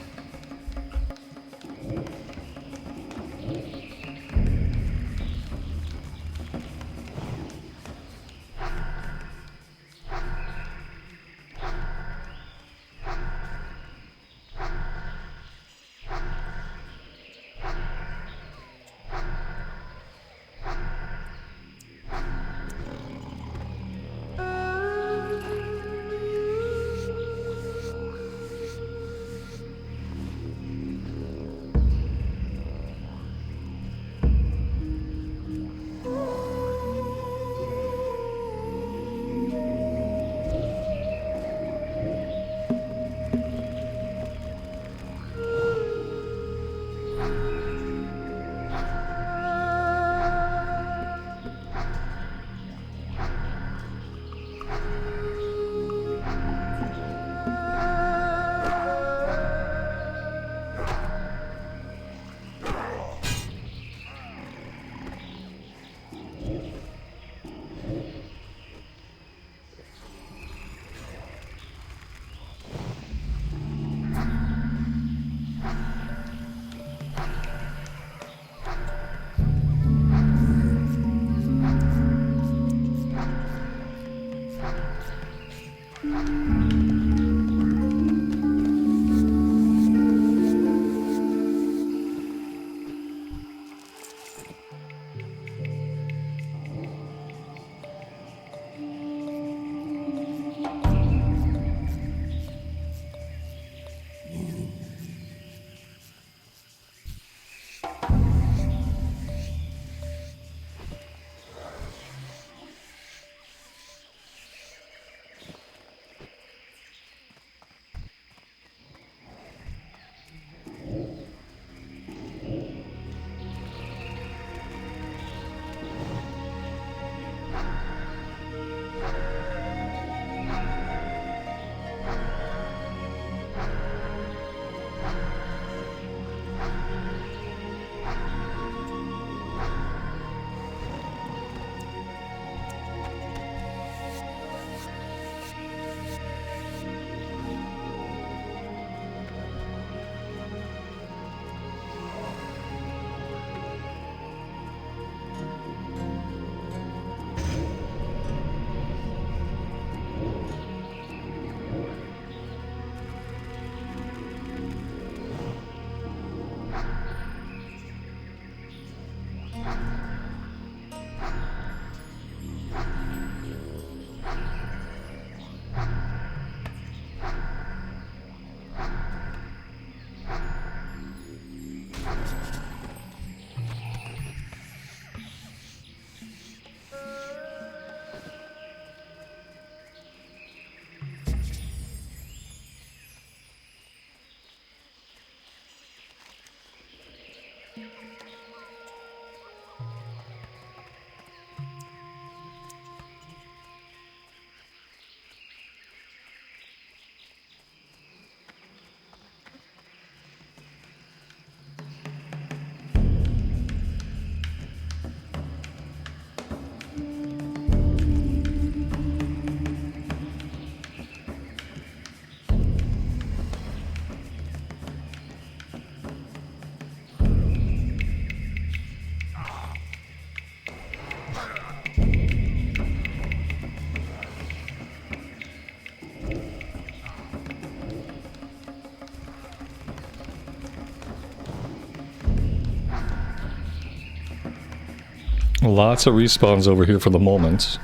A: Lots of respawns over here for the moment.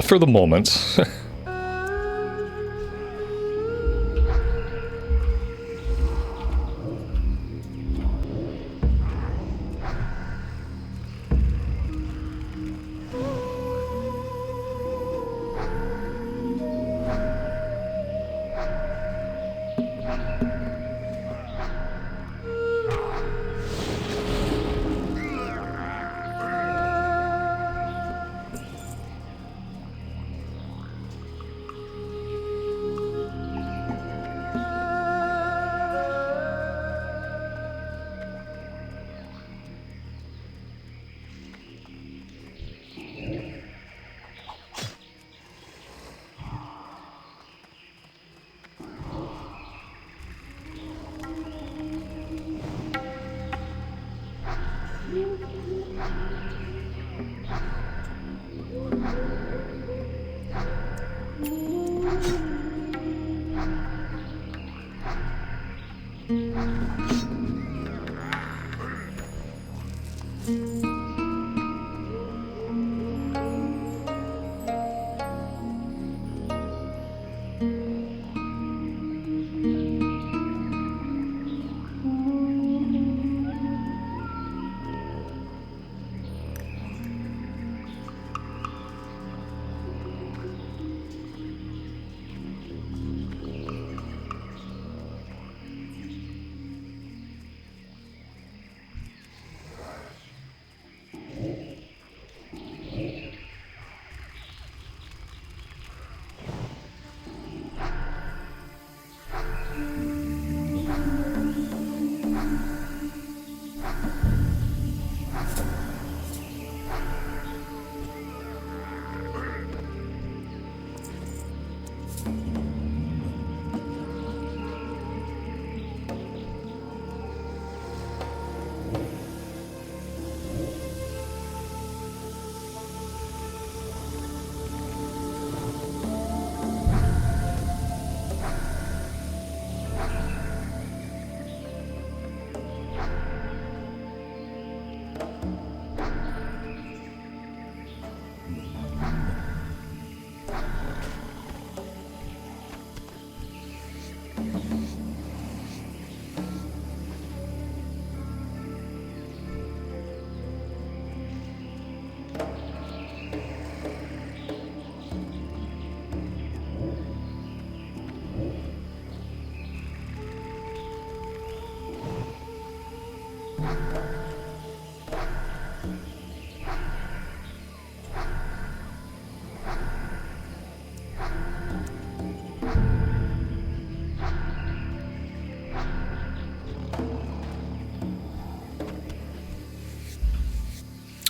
A: For the moment.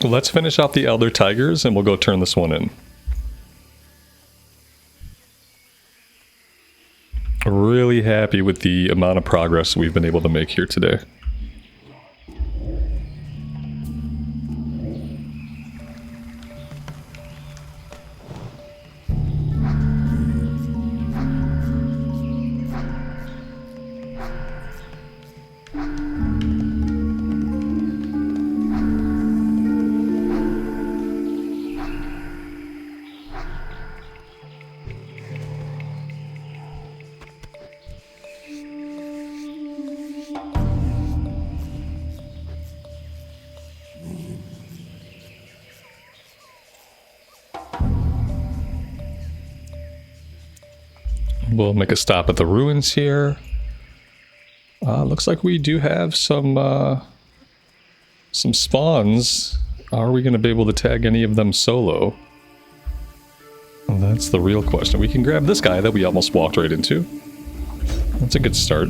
A: Let's finish off the Elder Tigers and we'll go turn this one in. Really happy with the amount of progress we've been able to make here today. We'll make a stop at the ruins here. Looks like we do have some spawns. Are we going to be able to tag any of them solo? Well, that's the real question. We can grab this guy that we almost walked right into. That's a good start.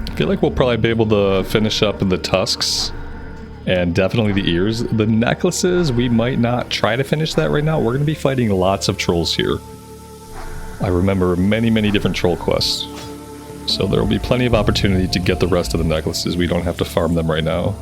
A: I feel like we'll probably be able to finish up the tusks. And definitely the ears. The necklaces, we might not try to finish that right now. We're going to be fighting lots of trolls here. I remember many, many different troll quests. So there will be plenty of opportunity to get the rest of the necklaces. We don't have to farm them right now.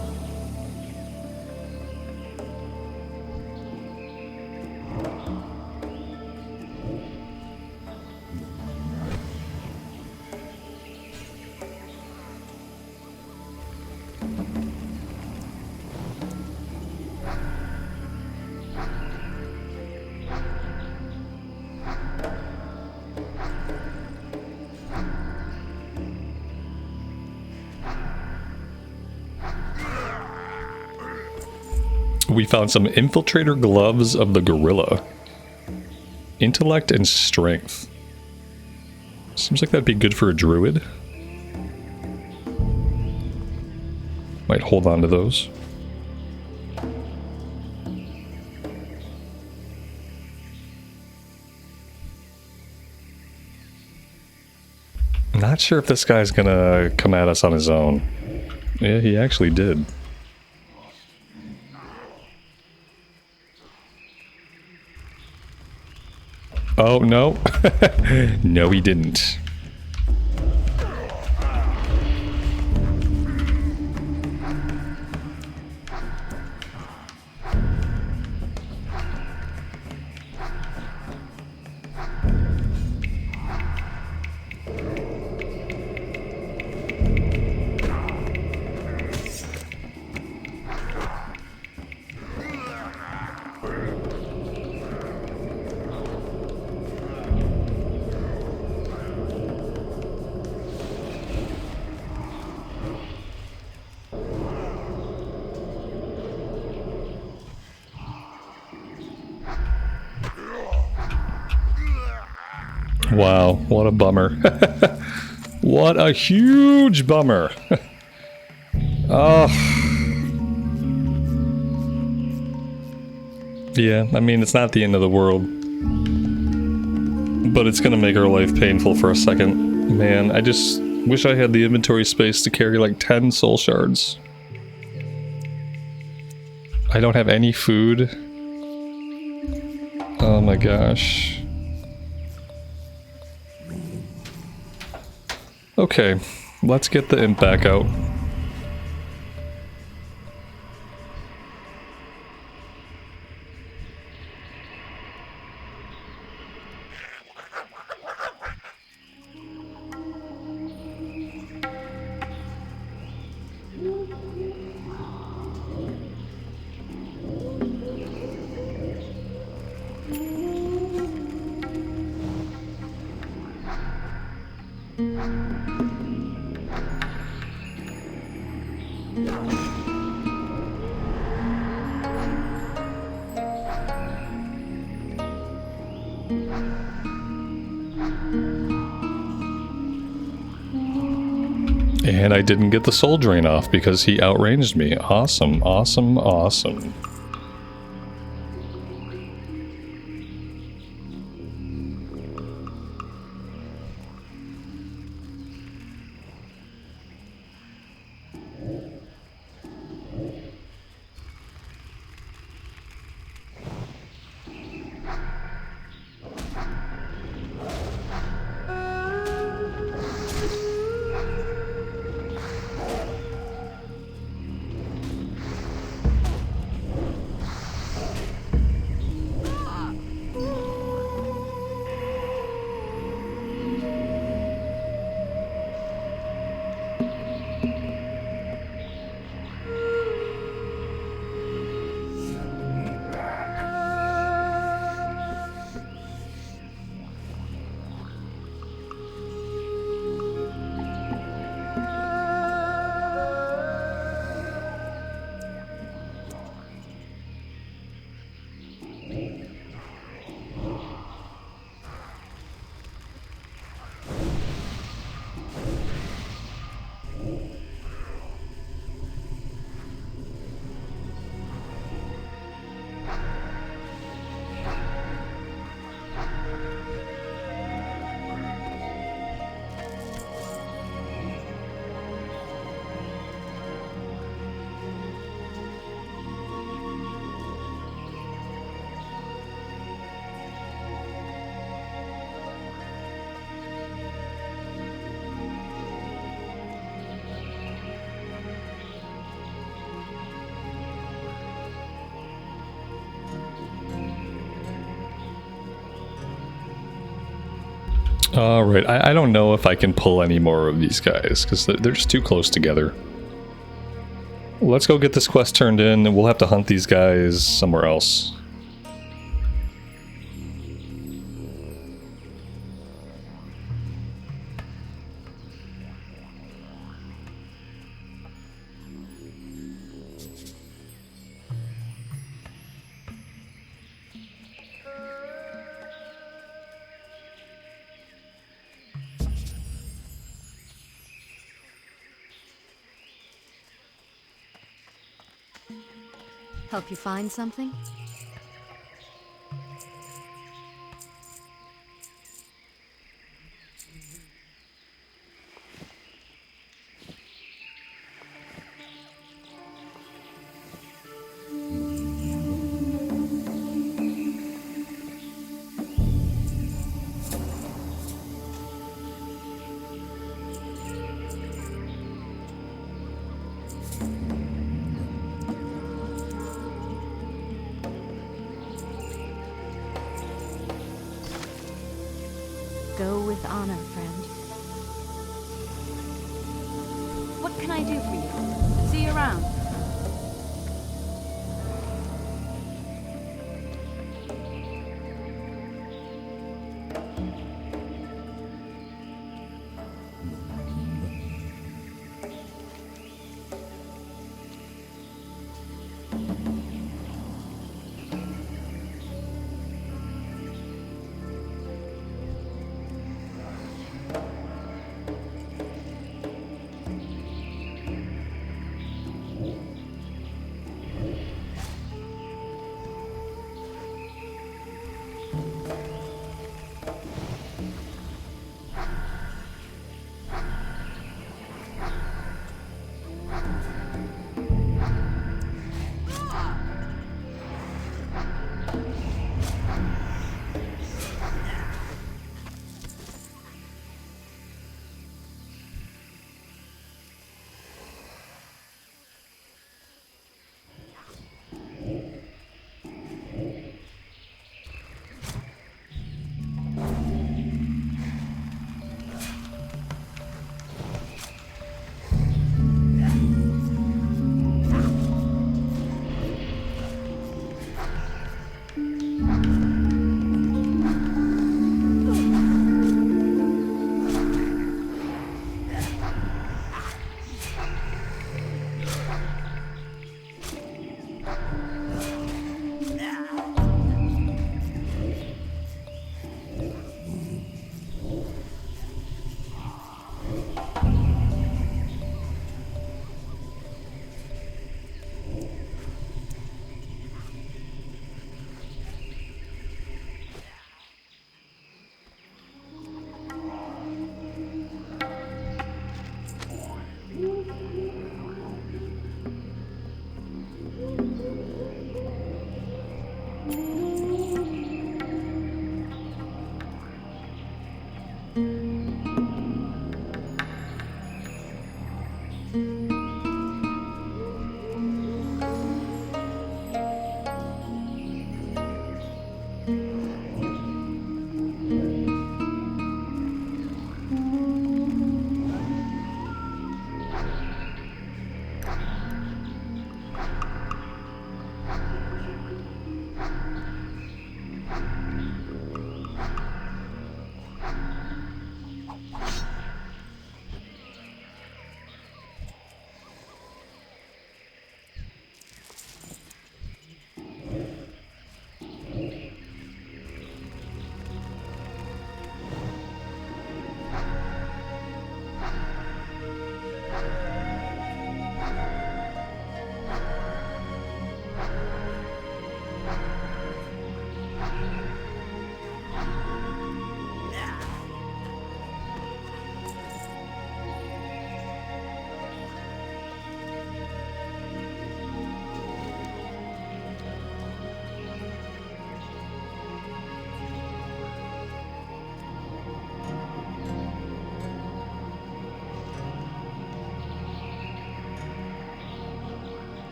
A: We found some infiltrator gloves of the gorilla. Intellect and strength. Seems like that'd be good for a druid. Might hold on to those. Not sure if this guy's gonna come at us on his own. Yeah, he actually did. Oh, no. No, he didn't. Wow, what a bummer. What a huge bummer. Oh. Yeah, I mean, it's not the end of the world. But it's gonna make our life painful for a second. Man, I just wish I had the inventory space to carry like 10 soul shards. I don't have any food. Oh my gosh. Okay, let's get the imp back out. And I didn't get the soul drain off because he outranged me. Awesome, awesome, awesome. Alright, I don't know if I can pull any more of these guys, because they're just too close together. Let's go get this quest turned in, and we'll have to hunt these guys somewhere else.
C: Help you find something? Go with honor, friend. What can I do for you? See you around.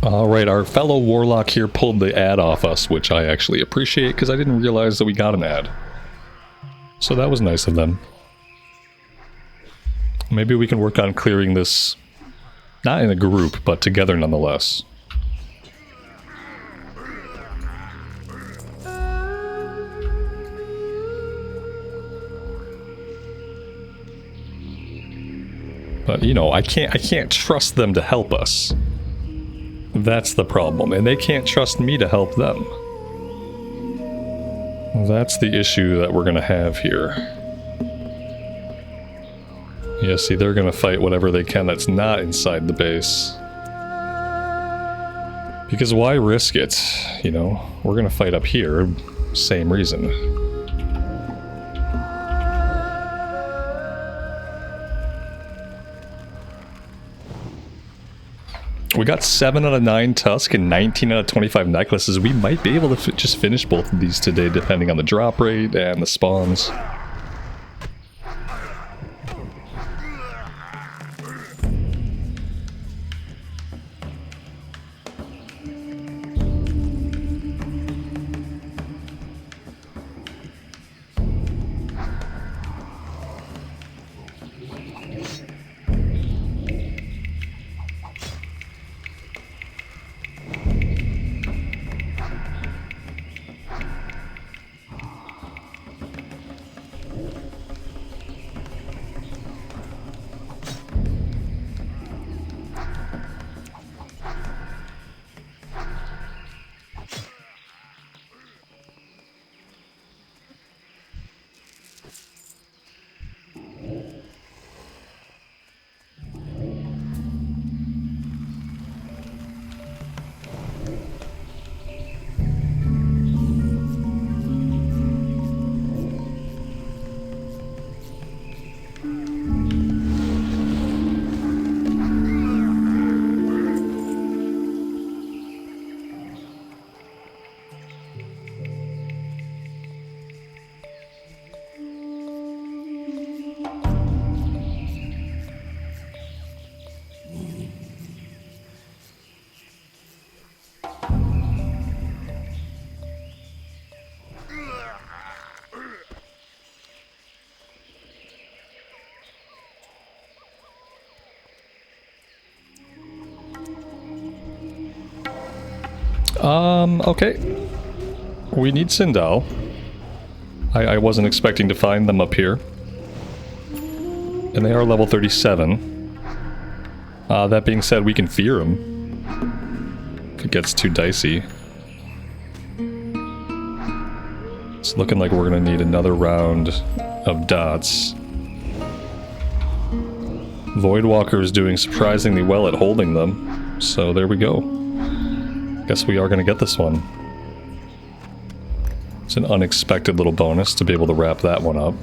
A: Alright, our fellow Warlock here pulled the ad off us, which I actually appreciate because I didn't realize that we got an ad. So that was nice of them. Maybe we can work on clearing this, not in a group, but together nonetheless. But, you know, I can't trust them to help us. That's the problem, and they can't trust me to help them. That's the issue that we're gonna have here. Yeah, see, they're gonna fight whatever they can that's not inside the base. Because why risk it? You know, we're gonna fight up here, same reason. We got 7 out of 9 Tusk and 19 out of 25 necklaces. We might be able to just finish both of these today, depending on the drop rate and the spawns. Okay. We need Sindel. I wasn't expecting to find them up here. And they are level 37. That being said, we can fear them if it gets too dicey. It's looking like we're gonna need another round of dots. Voidwalker is doing surprisingly well at holding them, so there we go. Guess we are gonna get this one. It's an unexpected little bonus to be able to wrap that one up.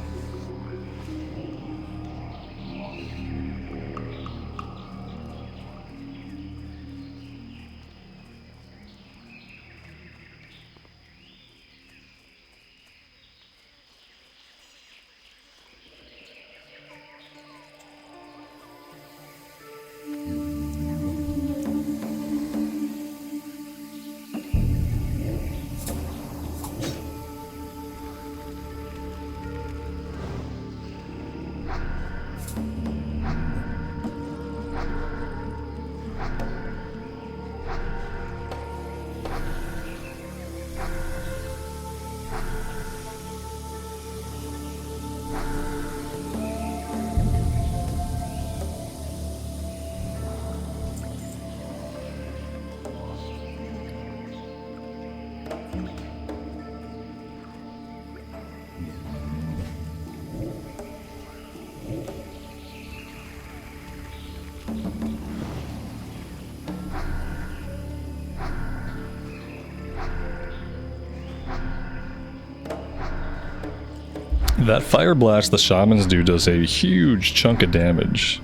A: That Fire Blast the Shamans do does a huge chunk of damage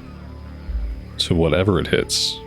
A: to whatever it hits.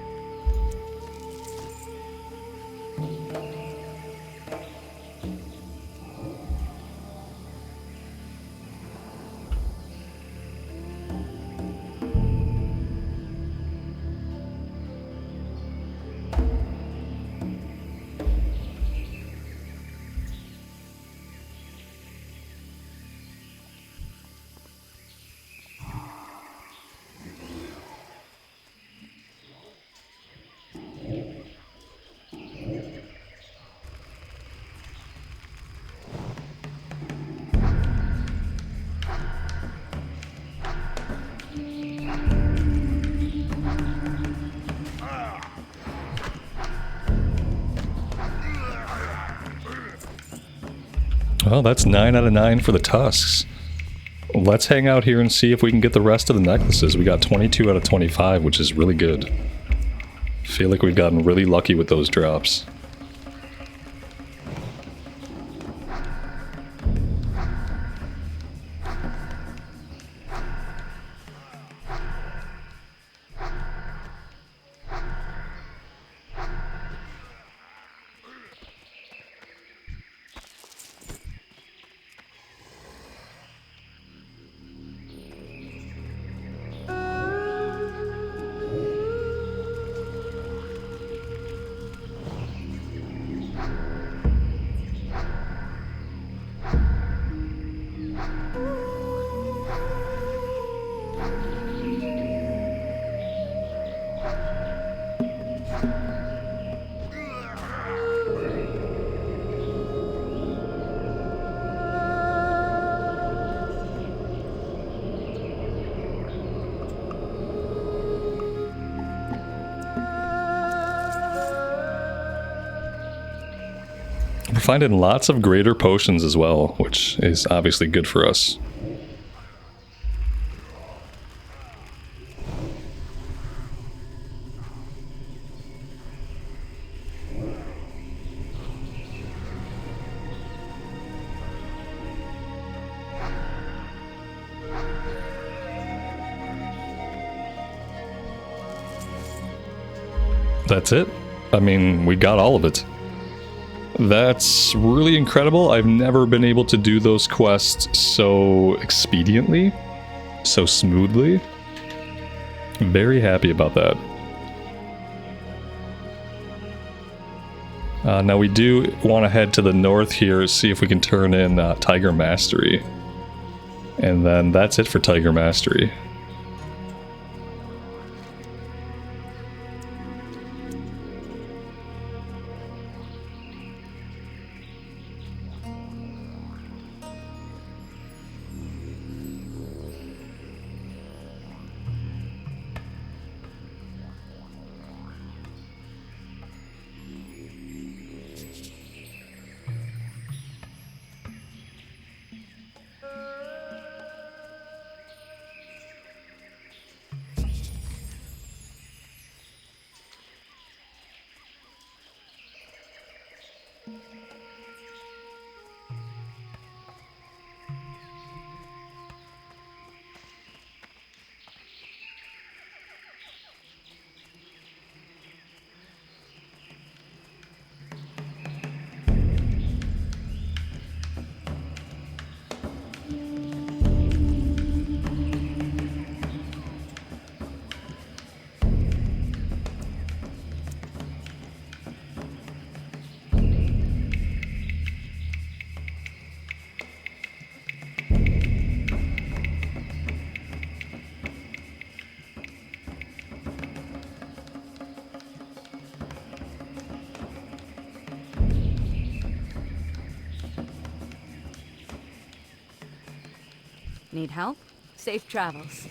A: Well, that's 9 out of 9 for the tusks. Let's hang out here and see if we can get the rest of the necklaces. We got 22 out of 25, which is really good. Feel like we've gotten really lucky with those drops. We're finding lots of greater potions as well, which is obviously good for us. That's it. I mean, we got all of it. That's really incredible. I've never been able to do those quests so expediently, so smoothly. Very happy about that. Now we do want to head to the north here, see if we can turn in Tiger Mastery. And then that's it for Tiger Mastery.
C: Need help? Safe travels.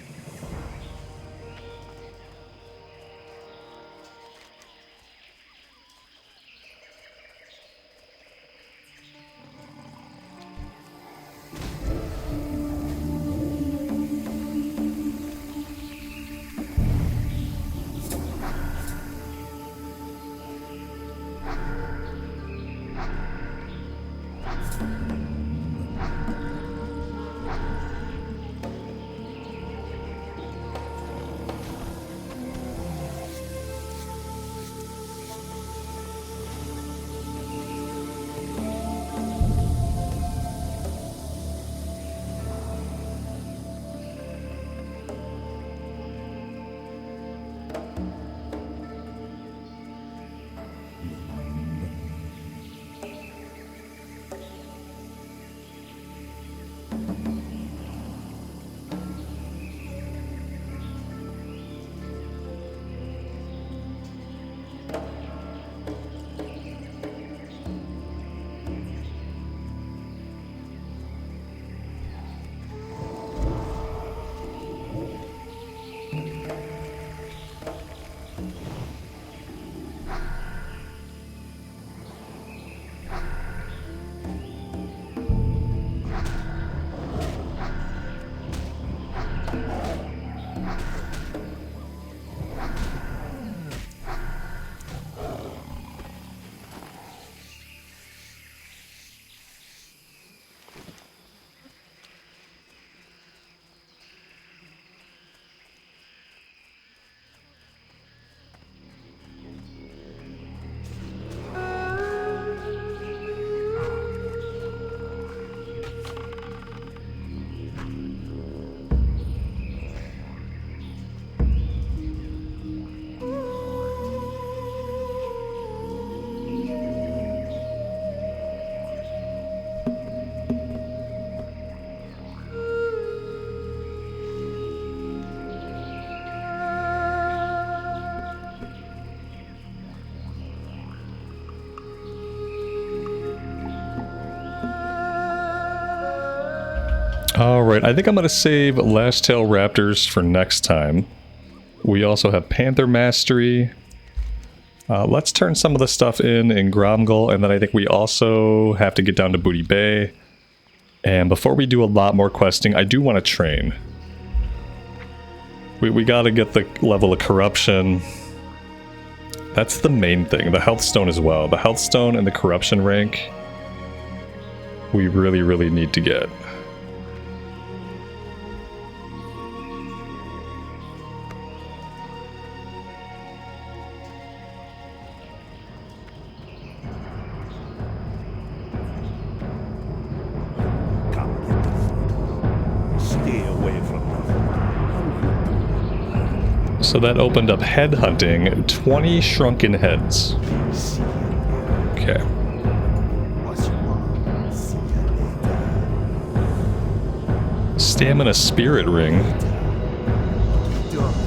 A: Alright, I think I'm going to save Lashtail Raptors for next time. We also have Panther Mastery. Let's turn some of the stuff in Gromgul, and then I think we also have to get down to Booty Bay. And before we do a lot more questing, I do want to train. We gotta get the level of corruption. That's the main thing. The health stone as well. The health stone and the corruption rank we really, really need to get. So that opened up head hunting, 20 shrunken heads. Okay. Stamina spirit ring.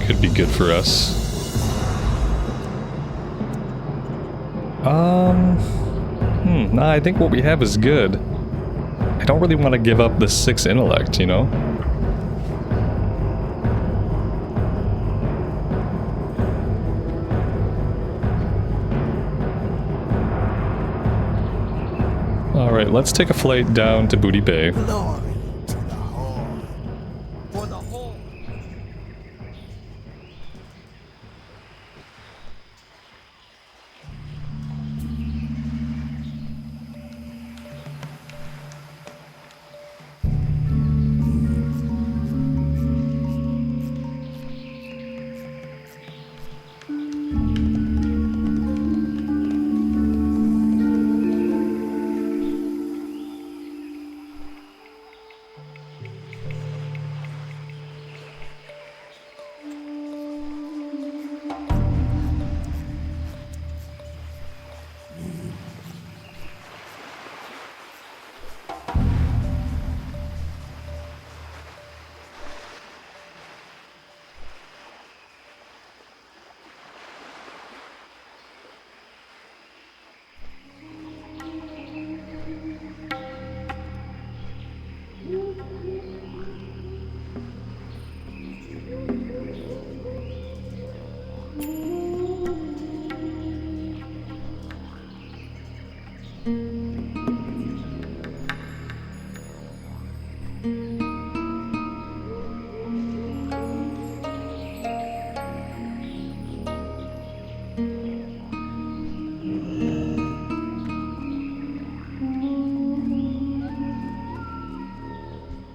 A: Could be good for us. Nah, I think what we have is good. I don't really want to give up the 6 intellect, you know? Alright, let's take a flight down to Booty Bay.
B: Glory to the whole. For the whole.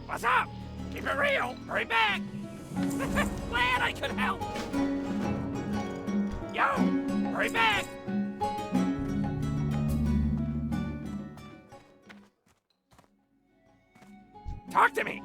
B: What's up? Keep it real. Hurry back. Glad I could help. Yo, hurry back. Talk to me.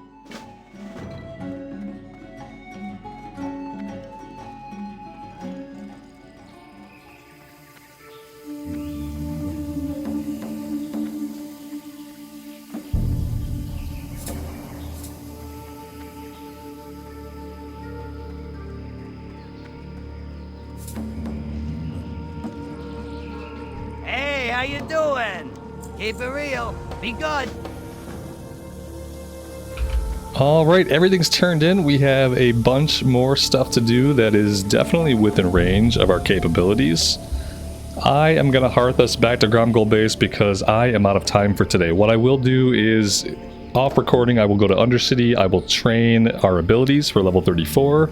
E: Hey, how you doing? Keep it real. Be good.
A: Alright, everything's turned in. We have a bunch more stuff to do that is definitely within range of our capabilities. I am going to hearth us back to Gromgul base because I am out of time for today. What I will do is, off recording, I will go to Undercity, I will train our abilities for level 34,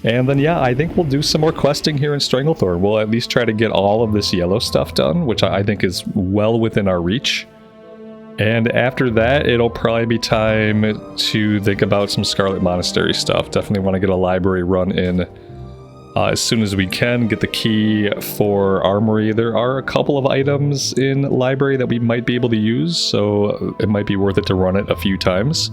A: and then yeah, I think we'll do some more questing here in Stranglethorn. We'll at least try to get all of this yellow stuff done, which I think is well within our reach. And after that, it'll probably be time to think about some Scarlet Monastery stuff. Definitely want to get a library run in as soon as we can, get the key for Armory. There are a couple of items in library that we might be able to use, so it might be worth it to run it a few times.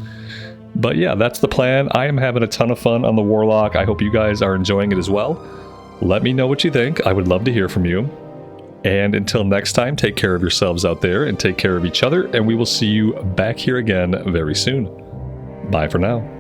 A: But yeah, that's the plan. I am having a ton of fun on the Warlock. I hope you guys are enjoying it as well. Let me know what you think. I would love to hear from you. And until next time, take care of yourselves out there and take care of each other, and we will see you back here again very soon. Bye for now.